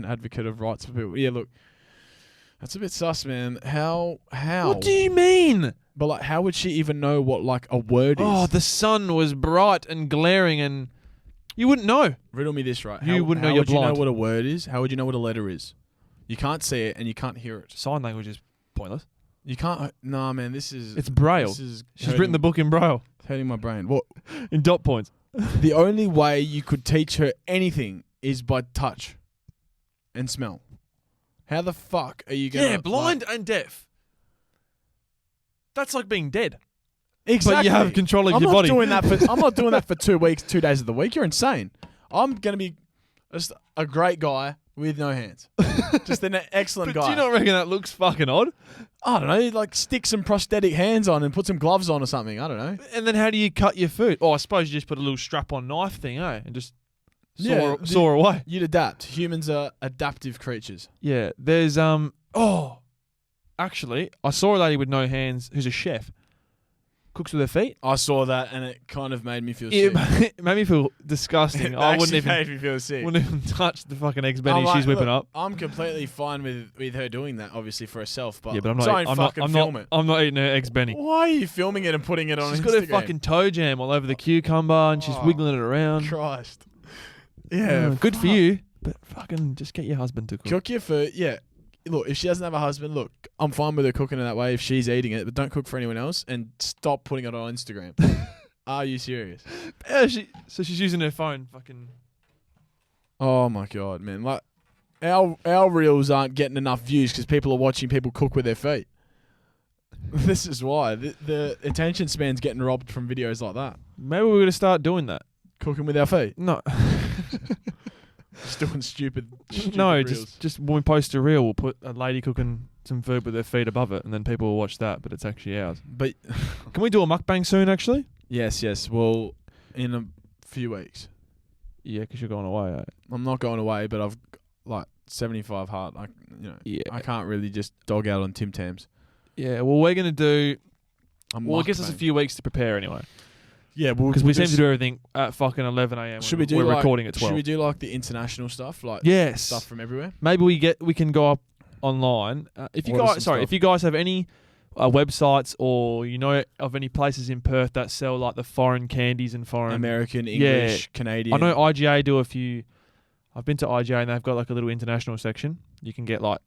advocate of rights for people. Yeah, look, that's a bit sus, man. How? What do you mean? But like, how would she even know what like a word is? Oh, the sun was bright and glaring and you wouldn't know. Riddle me this, right? You wouldn't know how you're would you know blind. what a word is? How would you know what a letter is? You can't see it and you can't hear it. Sign language is pointless. You can't. Nah, man. This is. It's Braille. She's written the book in Braille. Hurting my brain. What? In dot points. The only way you could teach her anything is by touch and smell. How the fuck are you gonna? Yeah, blind and deaf. That's like being dead. Exactly. But you have control of your body. I'm not doing that for 2 weeks, 2 days of the week. You're insane. I'm gonna be just a great guy with no hands. Just an excellent But guy. do you not reckon that looks fucking odd? I don't know. Like stick some prosthetic hands on and put some gloves on or something. I don't know. And then how do you cut your food? Oh, I suppose you just put a little strap-on knife thing, and just saw away. You'd adapt. Humans are adaptive creatures. Yeah, there's actually, I saw a lady with no hands who's a chef. Cooks with her feet. I saw that and it kind of made me feel It sick. made me feel disgusting. It I wouldn't actually even made me feel sick. wouldn't even touch the fucking eggs Benny I'm like, she's whipping look, up. I'm completely fine with her doing that, obviously for herself. But Yeah, but I'm not. don't fucking film it. I'm not eating her eggs Benny. Why are you filming it and putting it on She's Instagram? got her fucking toe jam all over the cucumber and she's wiggling it around. Christ. Yeah, Good for you, but fucking just get your husband to cook. Cook your food. Yeah. Look, if she doesn't have a husband, look, I'm fine with her cooking it that way if she's eating it, but don't cook for anyone else and stop putting it on Instagram. Are you serious? Yeah, so she's using her phone. Fucking. Oh my god, man! Like our reels aren't getting enough views because people are watching people cook with their feet. This is why the attention span's getting robbed from videos like that. Maybe we're gonna start doing that. Cooking with our feet. No. Just doing stupid No, reels. just when we post a reel, we'll put a lady cooking some food with her feet above it, and then people will watch that, but it's actually ours. But Can we do a mukbang soon, actually? yes. Well, in a few weeks. Yeah, because you're going away. I'm not going away, but I've like 75 heart. Yeah. I can't really just dog out on Tim Tams. Yeah, well, we're going to do... Well, it gives us a few weeks to prepare anyway. Yeah, Because we seem to do everything at fucking 11 a.m. Should we do we're like, recording at 12. Should we do like the international stuff, like Yes. stuff from everywhere? Maybe we can go up online. If you guys have any websites or you know of any places in Perth that sell like the foreign candies and foreign American, English, Canadian. I know IGA do a few. I've been to IGA and they've got like a little international section. You can get like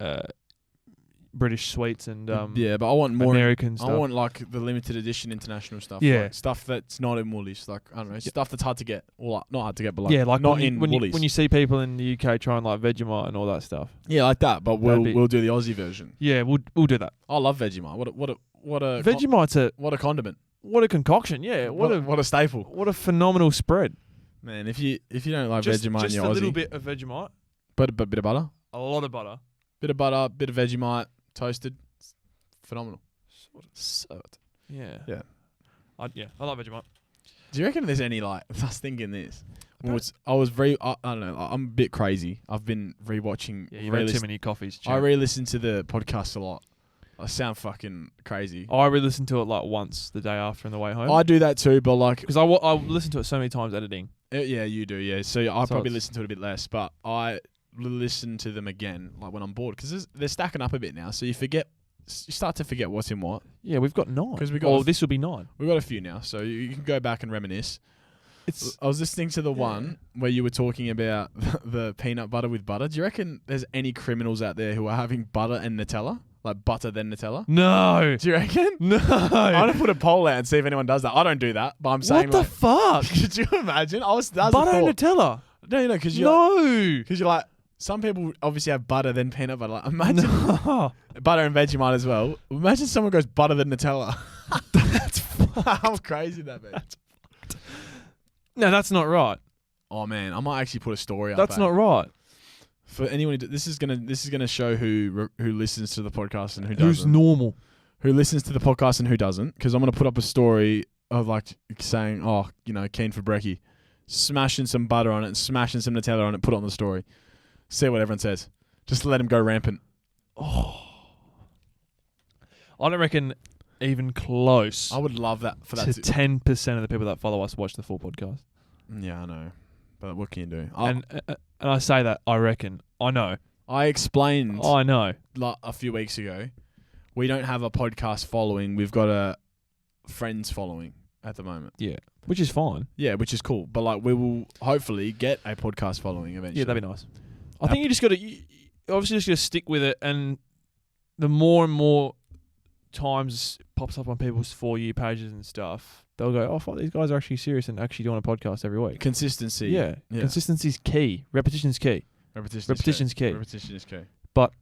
British sweets and yeah, but I want more American stuff. I want like the limited edition international stuff. Yeah. Like stuff that's not in Woolies. Like I don't know, stuff that's hard to get. Well, like, not hard to get, but like yeah, like not when in you, Woolies. when you see people in the UK trying like Vegemite and all that stuff. Yeah, like that. But we'll do the Aussie version. Yeah, we'll do that. I love Vegemite. What a Vegemite's what a condiment. What a concoction. Yeah, what a staple. What a phenomenal spread. Man, if you don't like Just Vegemite, just you're a Aussie. little bit of Vegemite, but a bit of butter, a lot of butter. bit of Vegemite, toasted. Phenomenal. So yeah. Yeah. I like Vegemite. Do you reckon there's any like? I was thinking this. I don't know. I'm a bit crazy. I've been rewatching. Yeah, you've had too many coffees. I re-listen to the podcast a lot. I sound fucking crazy. I re-listen to it like once the day after on the way home. I do that too, but like because I listen to it so many times editing. yeah, you do. Yeah, so I probably listen to it a bit less, but I listen to them again like when I'm bored because they're stacking up a bit now. So you start to forget what's in what. Yeah, we've got 9. 'Cause we got this will be 9. We've got a few now, so you can go back and reminisce. I was listening to the one where you were talking about the peanut butter with butter. Do you reckon there's any criminals out there who are having butter and Nutella? Like butter then Nutella? No. Do you reckon? No. I'm going to put a poll out and see if anyone does that. I don't do that, but I'm saying What the fuck? could you imagine? That's Butter and Nutella? No, because you're like, some people obviously have butter then peanut butter. Like, imagine butter and Vegemite as well. Imagine someone goes butter then Nutella. That's How crazy that be. No, that's not right. Oh man, I might actually put a story up. That's not right. For anyone, this is gonna show who listens to the podcast and who doesn't. Who's normal? Who listens to the podcast and who doesn't? Because I'm gonna put up a story of like saying, oh, keen for brekkie, smashing some butter on it, and smashing some Nutella on it, put it on the story. See what everyone says. Just let them go rampant. Oh, I don't reckon even close. I would love that for that. To 10% of the people that follow us watch the full podcast. Yeah, I know, but what can you do? And I say that I reckon. I know. I explained. I know. Like a few weeks ago, we don't have a podcast following. We've got a friends following at the moment. Yeah, which is fine. Yeah, which is cool. But like, we will hopefully get a podcast following eventually. Yeah, that'd be nice. I think you just got to obviously just got to stick with it, and the more and more times pops up on people's For You pages and stuff, they'll go, "Oh, fuck, these guys are actually serious and actually doing a podcast every week." Consistency. Yeah. Consistency's key. Repetition's key. Repetition's key. Repetition is key. But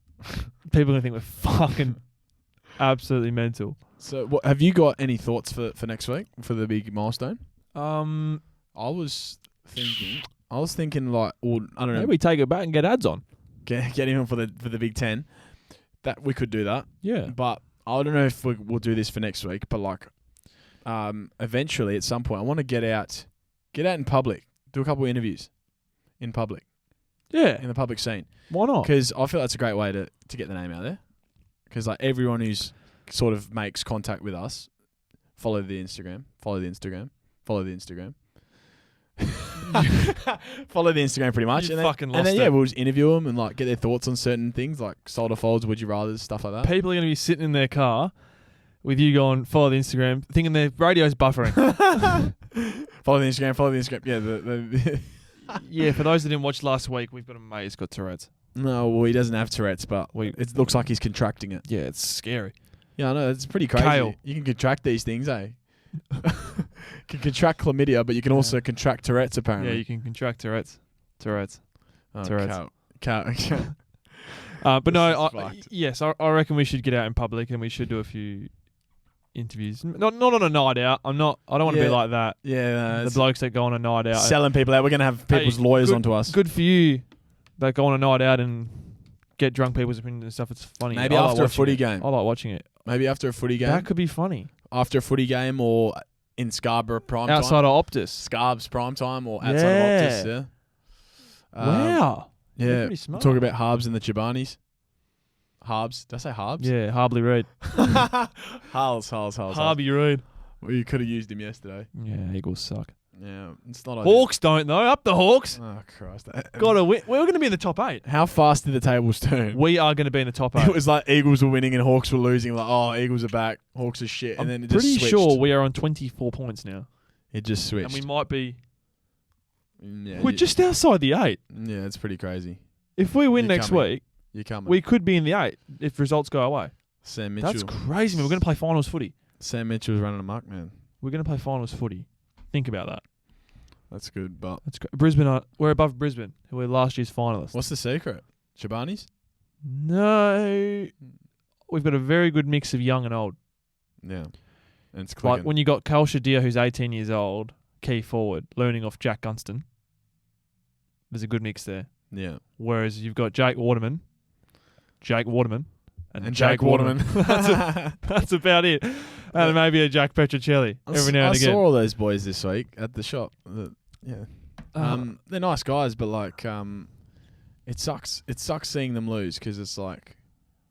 people are gonna think we're fucking absolutely mental. So, have you got any thoughts for next week for the big milestone? I was thinking like, or I don't know, maybe take it back and get ads on. Get him on for the Big Ten. That we could do that. Yeah. But I don't know if we'll do this for next week. But like, eventually at some point, I want to get out in public, do a couple of interviews in public. Yeah. In the public scene. Why not? Because I feel that's a great way to get the name out there. Because like everyone who's sort of makes contact with us, follow the Instagram. Follow the Instagram pretty much. You and fucking lost then it. we'll just interview them and like get their thoughts on certain things like solder folds, would you rather, stuff like that. People are going to be sitting in their car with you going, follow the Instagram, thinking their radio's buffering. Follow the Instagram. Yeah, yeah, for those that didn't watch last week, we've got a mate who's got Tourette's. No, well, he doesn't have Tourette's, but it looks like he's contracting it. Yeah, it's scary. Yeah, I know. It's pretty crazy. Kale. You can contract these things, eh? Can contract chlamydia, but you can also contract Tourette's, apparently. Yeah, you can contract Tourette's. Oh, Tourette's. Cow. But no, I reckon we should get out in public and we should do a few interviews. Not on a night out. I don't want to be like that. Yeah, the blokes that go on a night out. Selling people out. We're going to have people's lawyers onto us. Good for you that go on a night out and get drunk people's opinions and stuff. It's funny. Maybe after a footy game. I like watching it. Maybe after a footy game. That could be funny. After a footy game or in Scarborough prime time. Outside of Optus. Scarbs prime time or outside of Optus, yeah. Wow. Yeah. Pretty smart. Talk about Harbs and the Chibanis. Harbs. Did I say Harbs? Yeah, Harbley Reid. Hals. Harby Reid. Well, you could have used him yesterday. Yeah, Eagles suck. Yeah, it's not Hawks don't though. Up the Hawks. Oh Christ! Gotta win. We're going to be in the top 8. How fast did the tables turn? We are going to be in the top 8. It was like Eagles were winning and Hawks were losing. Like, oh, Eagles are back, Hawks are shit, and then it just switched. Pretty sure we are on 24 points now. It just switched, and we might be. Yeah, we're just outside the 8. Yeah, it's pretty crazy. If we win next week, we could be in the 8 if results go away. Sam Mitchell. That's crazy, man. We're going to play finals footy. Sam Mitchell's running amok, man. We're going to play finals footy. Think about that. That's good, but that's Brisbane. We're above Brisbane, who were last year's finalists. What's the secret? Chobani's? No, we've got a very good mix of young and old. Yeah, and it's clicking. Like when you got Cal Shadir, who's 18 years old, key forward, learning off Jack Gunston. There's a good mix there. Yeah. Whereas you've got Jake Waterman, and Jake Waterman. That's about it. And maybe a Jack Petrocelli every now and again. I saw all those boys this week at the shop. They're nice guys, but like, it sucks. It sucks seeing them lose because it's like,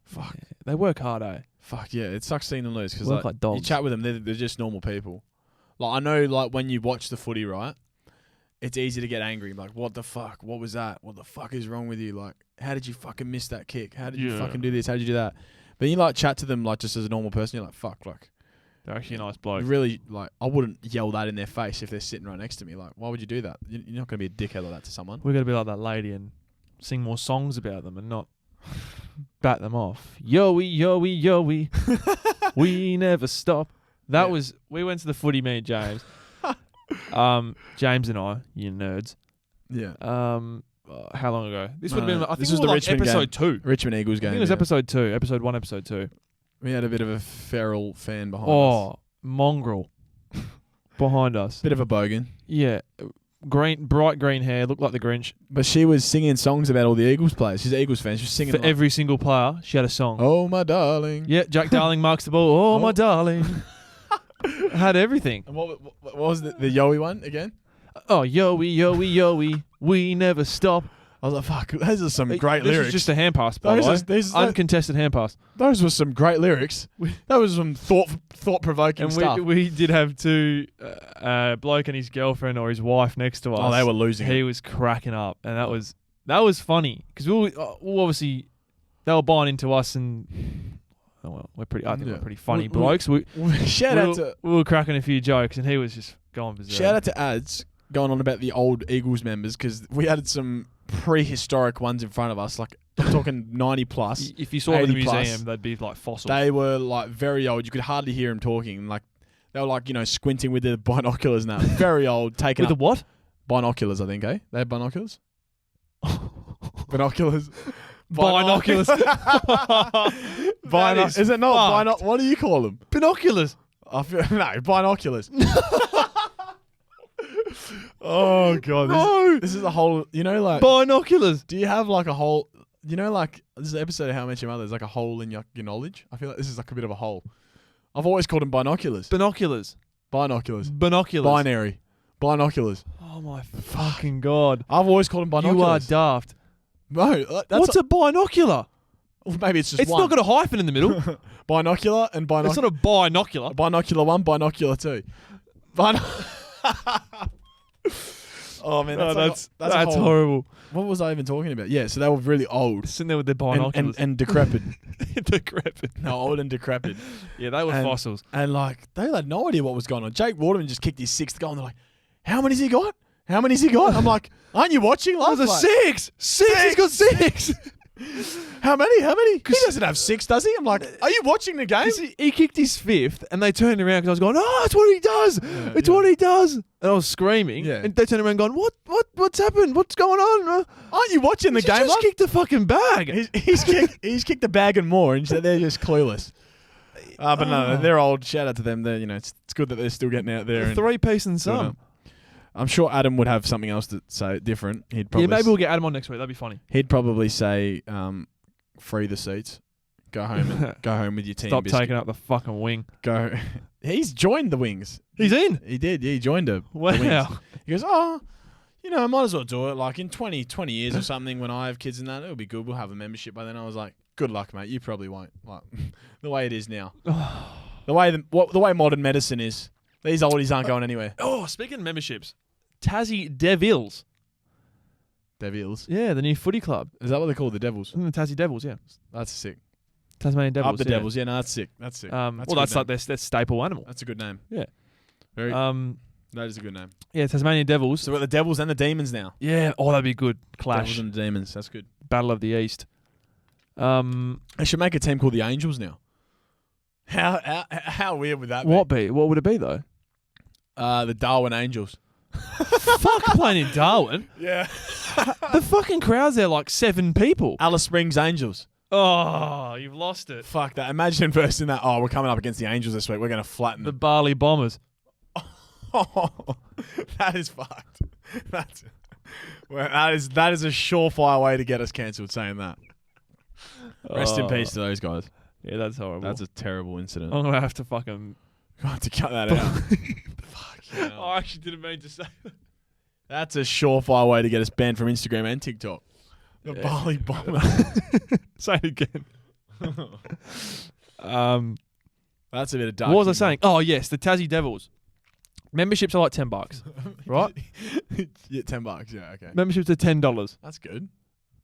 fuck. Yeah, they work hard, eh? Fuck yeah, it sucks seeing them lose because like dogs. You chat with them, they're just normal people. Like I know, like when you watch the footy, right? It's easy to get angry. Like, what the fuck? What was that? What the fuck is wrong with you? Like, how did you fucking miss that kick? How did you fucking do this? How did you do that? But you like chat to them like just as a normal person. You're like, fuck, like. They're actually a nice bloke. Really, like, I wouldn't yell that in their face if they're sitting right next to me. Like, why would you do that? You're not going to be a dickhead like that to someone. We've got to be like that lady and sing more songs about them and not bat them off. Yoey, yoey, yoey. We never stop. That was... We went to the footy, me and James. James and I, you nerds. Yeah. How long ago? This would have been... I think this it was the like Richmond episode game. 2. Richmond Eagles game. I think it was episode 2. Episode 1, episode 2. We had a bit of a feral fan behind us. Oh, mongrel behind us. Bit of a bogan. Yeah. Bright green hair, looked like the Grinch. But she was singing songs about all the Eagles players. She's an Eagles fan. She was singing For every single player, she had a song. Oh, my darling. Yeah, Jack Darling marks the ball. Oh, my darling. Had everything. And what was the Yoey one again? Oh, yoey, yoey, yoey. We never stop. I was like, fuck, those are some great lyrics. This is just a hand pass, by the way. Uncontested hand pass. Those were some great lyrics. That was some thought-provoking stuff. We did have two, bloke and his girlfriend or his wife next to us. Oh, they were losing He was cracking up. And that was funny. Because we obviously, they were buying into us and... Oh, well, I think we're pretty funny blokes. We were cracking a few jokes and he was just going berserk. Shout out to Ads going on about the old Eagles members because we had some prehistoric ones in front of us. Like I'm talking 90 plus. If you saw them in the 80 plus. museum, they'd be like fossils. They were like very old. You could hardly hear them talking. Like they were like squinting with their binoculars and that. Very old. Taking With the up what? binoculars, I think. They had binoculars. Binoculars. Binoculars. Is it not? fucked. What do you call them? Binoculars. No, binoculars. Oh god. No. This is a whole. Like. Binoculars. Do you have like a whole? Like this is an episode of How I Met Your Mother. There's like a hole in your knowledge. I feel like this is like a bit of a hole. I've always called them binoculars. Binoculars. Binoculars. Binoculars. Binary. Binoculars. Oh my fucking god. I've always called them binoculars. You are daft. No, that's What's a binocular? well, maybe it's just It's one. not got a hyphen in the middle. Binocular and It's binocular. not a binocular. Binocular 1, binocular 2. Oh man, that's a whole- horrible. What was I even talking about? Yeah, so they were really old Sitting there with their binoculars. and decrepit. Decrepit. No, old and decrepit. Yeah, they were And- fossils. And like they had no idea what was going on. Jake Waterman just kicked his 6th goal and they're like, "How many's he got? How many's he got?" I'm like, "Aren't you watching?" That was a Like, 6. 6. He's got 6. How many? He doesn't have 6, does he? I'm like, "Are you watching the game?" He kicked his 5th, and they turned around because I was going, "Oh, it's what he does! It's what he does!" And I was screaming, Yeah. and they turned around going, "What's happened? What's going on?" Aren't you watching the He game? just love? kicked the fucking bag. He's kicked the bag and more, and they're just clueless. But no, they're old. Shout out to them. They're it's good that they're still getting out there. And 3-piece and doing some. it. I'm sure Adam would have something else to say different. He'd probably Yeah, maybe we'll get Adam on next week. That'd be funny. he'd probably say free the seats. Go home with your team. Stop biscuit. taking up the fucking wing. Go. He's joined the Wings. He's in. He did. Yeah, he joined the Wings. Wow. He goes, "Oh, I might as well do it. Like in 20 years or something when I have kids and that, it'll be good. We'll have a membership by then." I was like, "Good luck, mate. You probably won't." Like the way it is now. The way modern medicine is. These oldies aren't going anywhere. Oh, speaking of memberships, Tassie Devils. Devils. Yeah, the new footy club. Is that what they call the Devils? The Tassie Devils, yeah. That's sick. Tasmanian Devils. Up the yeah. Devils. Yeah, no, that's sick. That's sick. Well, a that's good like their staple animal. That's a good name. Yeah. Very. That is a good name. Yeah, Tasmanian Devils. So we've got the Devils and the Demons now. Yeah. Oh, that'd be good. Clash. Devils and the Demons. That's good. Battle of the East. They should make a team called the Angels now. How weird would that be? What would it be though? The Darwin Angels. Fuck playing in Darwin. Yeah. The fucking crowd's there like 7 people. Alice Springs Angels. Oh, you've lost it. Fuck that. Imagine versing that. Oh, we're coming up against the Angels this week. We're going to flatten The them. Bali Bombers. That is fucked. That is a surefire way to get us cancelled saying that. Rest in peace to those guys. Yeah, that's horrible. That's a terrible incident. I'm gonna have to fucking. I have to cut that out. Fuck yeah. I actually didn't mean to say that. That's a surefire way to get us banned from Instagram and TikTok. The Bali Bomber. Say it again. That's a bit of dark. What was I saying? Oh yes, the Tassie Devils. Memberships are like $10, right? Yeah, $10. Yeah, okay. Memberships are $10. That's good.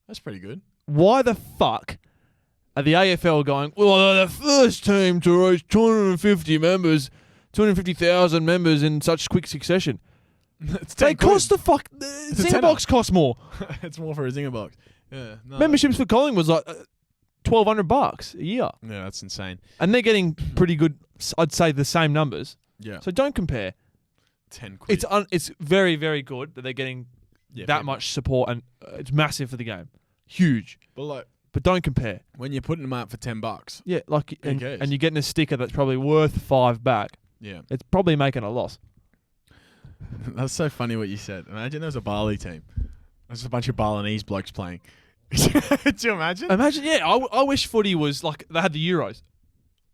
That's pretty good. Why the fuck are the AFL going, well, they're the first team to reach 250,000 members in such quick succession? They cost the fuck. The Zinger box costs more. It's more for a Zinger box. Yeah. No. Memberships for Collingwood was like $1,200 a year. Yeah, that's insane. And they're getting pretty good, I'd say the same numbers. Yeah. So don't compare. 10 quid. It's very, very good that they're getting that much support, and it's massive for the game. Huge. But don't compare. when you're putting them out for $10, Yeah, like and cares? you're getting a sticker that's probably worth $5 back. yeah. It's probably making a loss. That's so funny what you said. Imagine there was a Bali team. There's a bunch of Balinese blokes playing. Do you imagine? Imagine, yeah. I wish footy was like they had the Euros.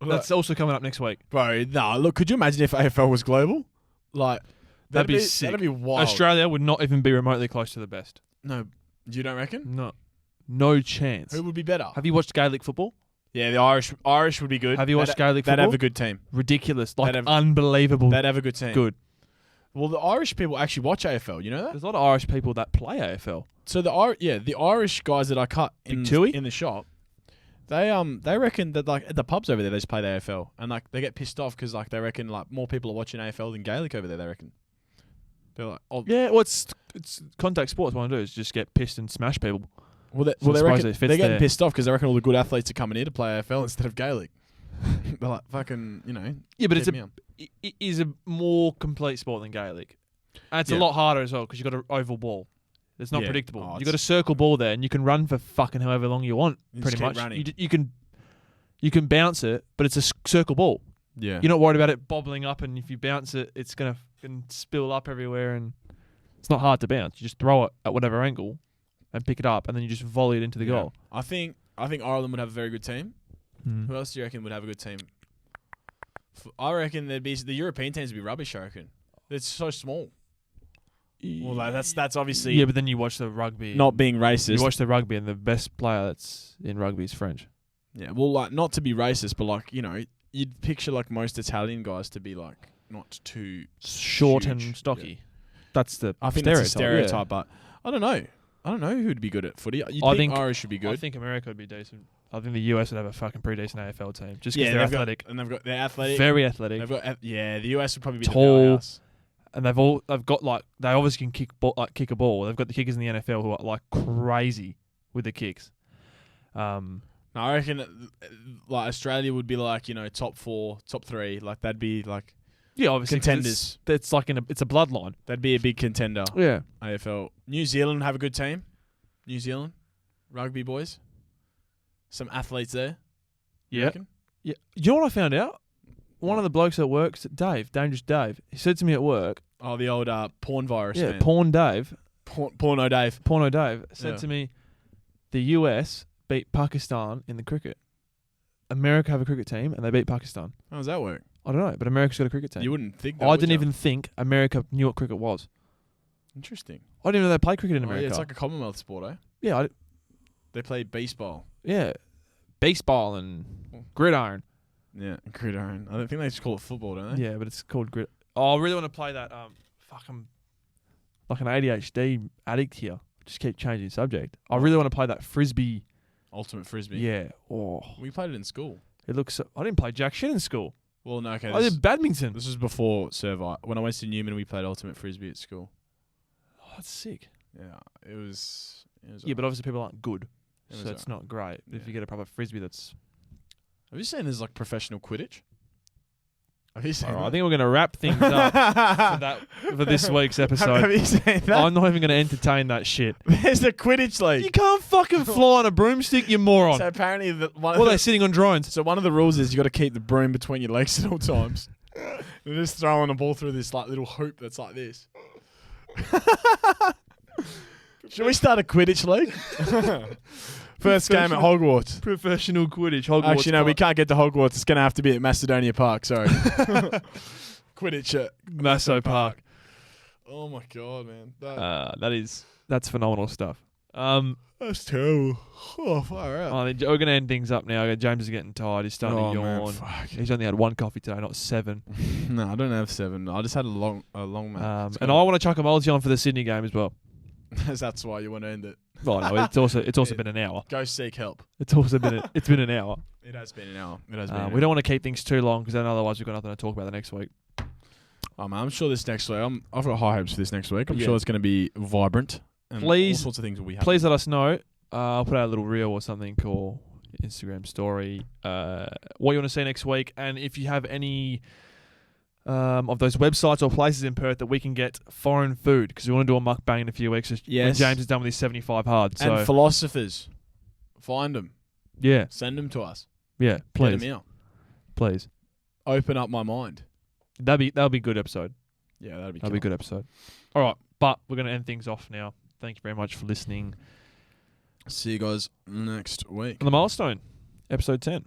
That's also coming up next week. Bro, no, look, could you imagine if AFL was global? Like, That'd be sick. That'd be wild. Australia would not even be remotely close to the best. No, you don't reckon? No chance. Who would be better? Have you watched Gaelic football? Yeah, the Irish would be good. Have you watched Gaelic They'd football? have a good team. Ridiculous. Like They'd have- unbelievable. They'd have a good team. Good. Well, the Irish people actually watch AFL. You know that? There's a lot of Irish people that play AFL. So the Irish guys that I cut in the shop, they reckon that like at the pubs over there they just play the AFL, and like they get pissed off because like they reckon like more people are watching AFL than Gaelic over there. They reckon. They're like, oh Yeah, well, it's contact sports. What I do is just get pissed and smash people. Well, they suppose reckon it fits they're getting there. pissed off because they reckon all the good athletes are coming here to play AFL instead of Gaelic. They're like, fucking, Yeah, but keep me on. it is a more complete sport than Gaelic. And it's a Yeah. lot harder as well because you've got an oval ball. It's not Yeah. predictable. Oh, You've got a circle ball there and you can run for fucking however long you want, You pretty just keep much. running. You can bounce it, but it's a circle ball. Yeah. You're not worried about it bobbling up, and if you bounce it, it's going to spill up everywhere, and it's not hard to bounce. You just throw it at whatever angle and pick it up, and then you just volley it into the goal. I think Ireland would have a very good team. Hmm. Who else do you reckon would have a good team? I reckon the European teams would be rubbish. I reckon it's so small. Well, that's obviously Yeah, but then you watch the rugby. not being racist. You watch the rugby, and the best player that's in rugby is French. Yeah, well, like not to be racist, but like you'd picture like most Italian guys to be like not too Short huge. and stocky. Yeah. That's the I think stereotype. that's a stereotype, but I don't know. I don't know who'd be good at footy. You'd I think think Irish would be good. I think America would be decent. I think the US would have a fucking pretty decent AFL team. Just because yeah, they're they've athletic. they're athletic. Very athletic. They've got the US would probably be Tall. the powerhouse. And they've got like, they obviously can kick a ball. They've got the kickers in the NFL who are like crazy with the kicks. No, I reckon like Australia would be like top 4, top 3. Like that'd be like Yeah, obviously. 'Cause contenders. It's like it's a bloodline. That'd be a big contender. Yeah. AFL. New Zealand have a good team. New Zealand rugby boys. Some athletes there. You Yeah. reckon? Yeah. You know what I found out? One of the blokes at work, Dangerous Dave, he said to me at work, Oh, the old porn virus. yeah, man. Porno Dave said Yeah. to me, the US beat Pakistan in the cricket. America have a cricket team and they beat Pakistan. How does that work? I don't know, but America's got a cricket team. You wouldn't think that. I would didn't ya? even think America knew what cricket was. Interesting. I didn't even know they play cricket in Oh, America. yeah, it's like a Commonwealth sport, eh? yeah, They play baseball. yeah, baseball and gridiron. Yeah, gridiron. I don't think they just call it football, don't they? Yeah, but it's called grid. Oh, I really want to play that. I'm like an ADHD addict here. Just keep changing subject. I really want to play that frisbee. Ultimate frisbee. Yeah. Oh, We played it in school. it looks. So, I didn't play jack shit in school. Well, no, okay. I did badminton. This was before Servite. When I went to Newman, we played ultimate frisbee at school. Oh, that's sick. Yeah, it was. Yeah, but obviously people aren't good, It so was it's not great. If Yeah. you get a proper frisbee, that's. Have you seen there's like professional Quidditch? Have you seen All right, I that? think we're going to wrap things up for this week's episode. Have you seen that? I'm not even going to entertain that shit. There's a Quidditch league. You can't fucking fly on a broomstick, you moron. So apparently, Well, they're sitting on drones. so one of the rules is you got to keep the broom between your legs at all times. You're just throwing a ball through this like little hoop that's like this. Should we start a Quidditch league? First game at Hogwarts. Professional Quidditch. Hogwarts Actually, no, we Park. can't get to Hogwarts. It's going to have to be at Macedonia Park. Sorry. Quidditch at Masso Park. Oh my god, man. That's phenomenal stuff. That's terrible. Oh, far out. We're going to end things up now. James is getting tired. He's starting to man, yawn. fuck. He's only had one coffee today, not 7. No, I don't have 7. I just had a long man. And I want to chuck a multi on for the Sydney game as well. That's why you want to end it. Well, no, it's also been an hour. Go seek help. It's also been it's been an hour. It has been an hour. It has been. We don't want to keep things too long because then otherwise we've got nothing to talk about the next week. Man, I'm sure this next week. I've got high hopes for this next week. I'm Yeah. sure it's going to be vibrant. And Please- all sorts of things will be happening. Please let us know. I'll put out a little reel or something or Instagram story. What you want to see next week, and if you have any of those websites or places in Perth that we can get foreign food, because we want to do a mukbang in a few weeks. When Yes. James is done with his 75 hard. So And philosophers, find them, yeah, send them to us. yeah, Get please, them out. please. Open up my mind. That'll be a good episode. Yeah, that'd be. That'll be a good episode. All right, but we're going to end things off now. Thank you very much for listening. See you guys next week. On the milestone, episode 10.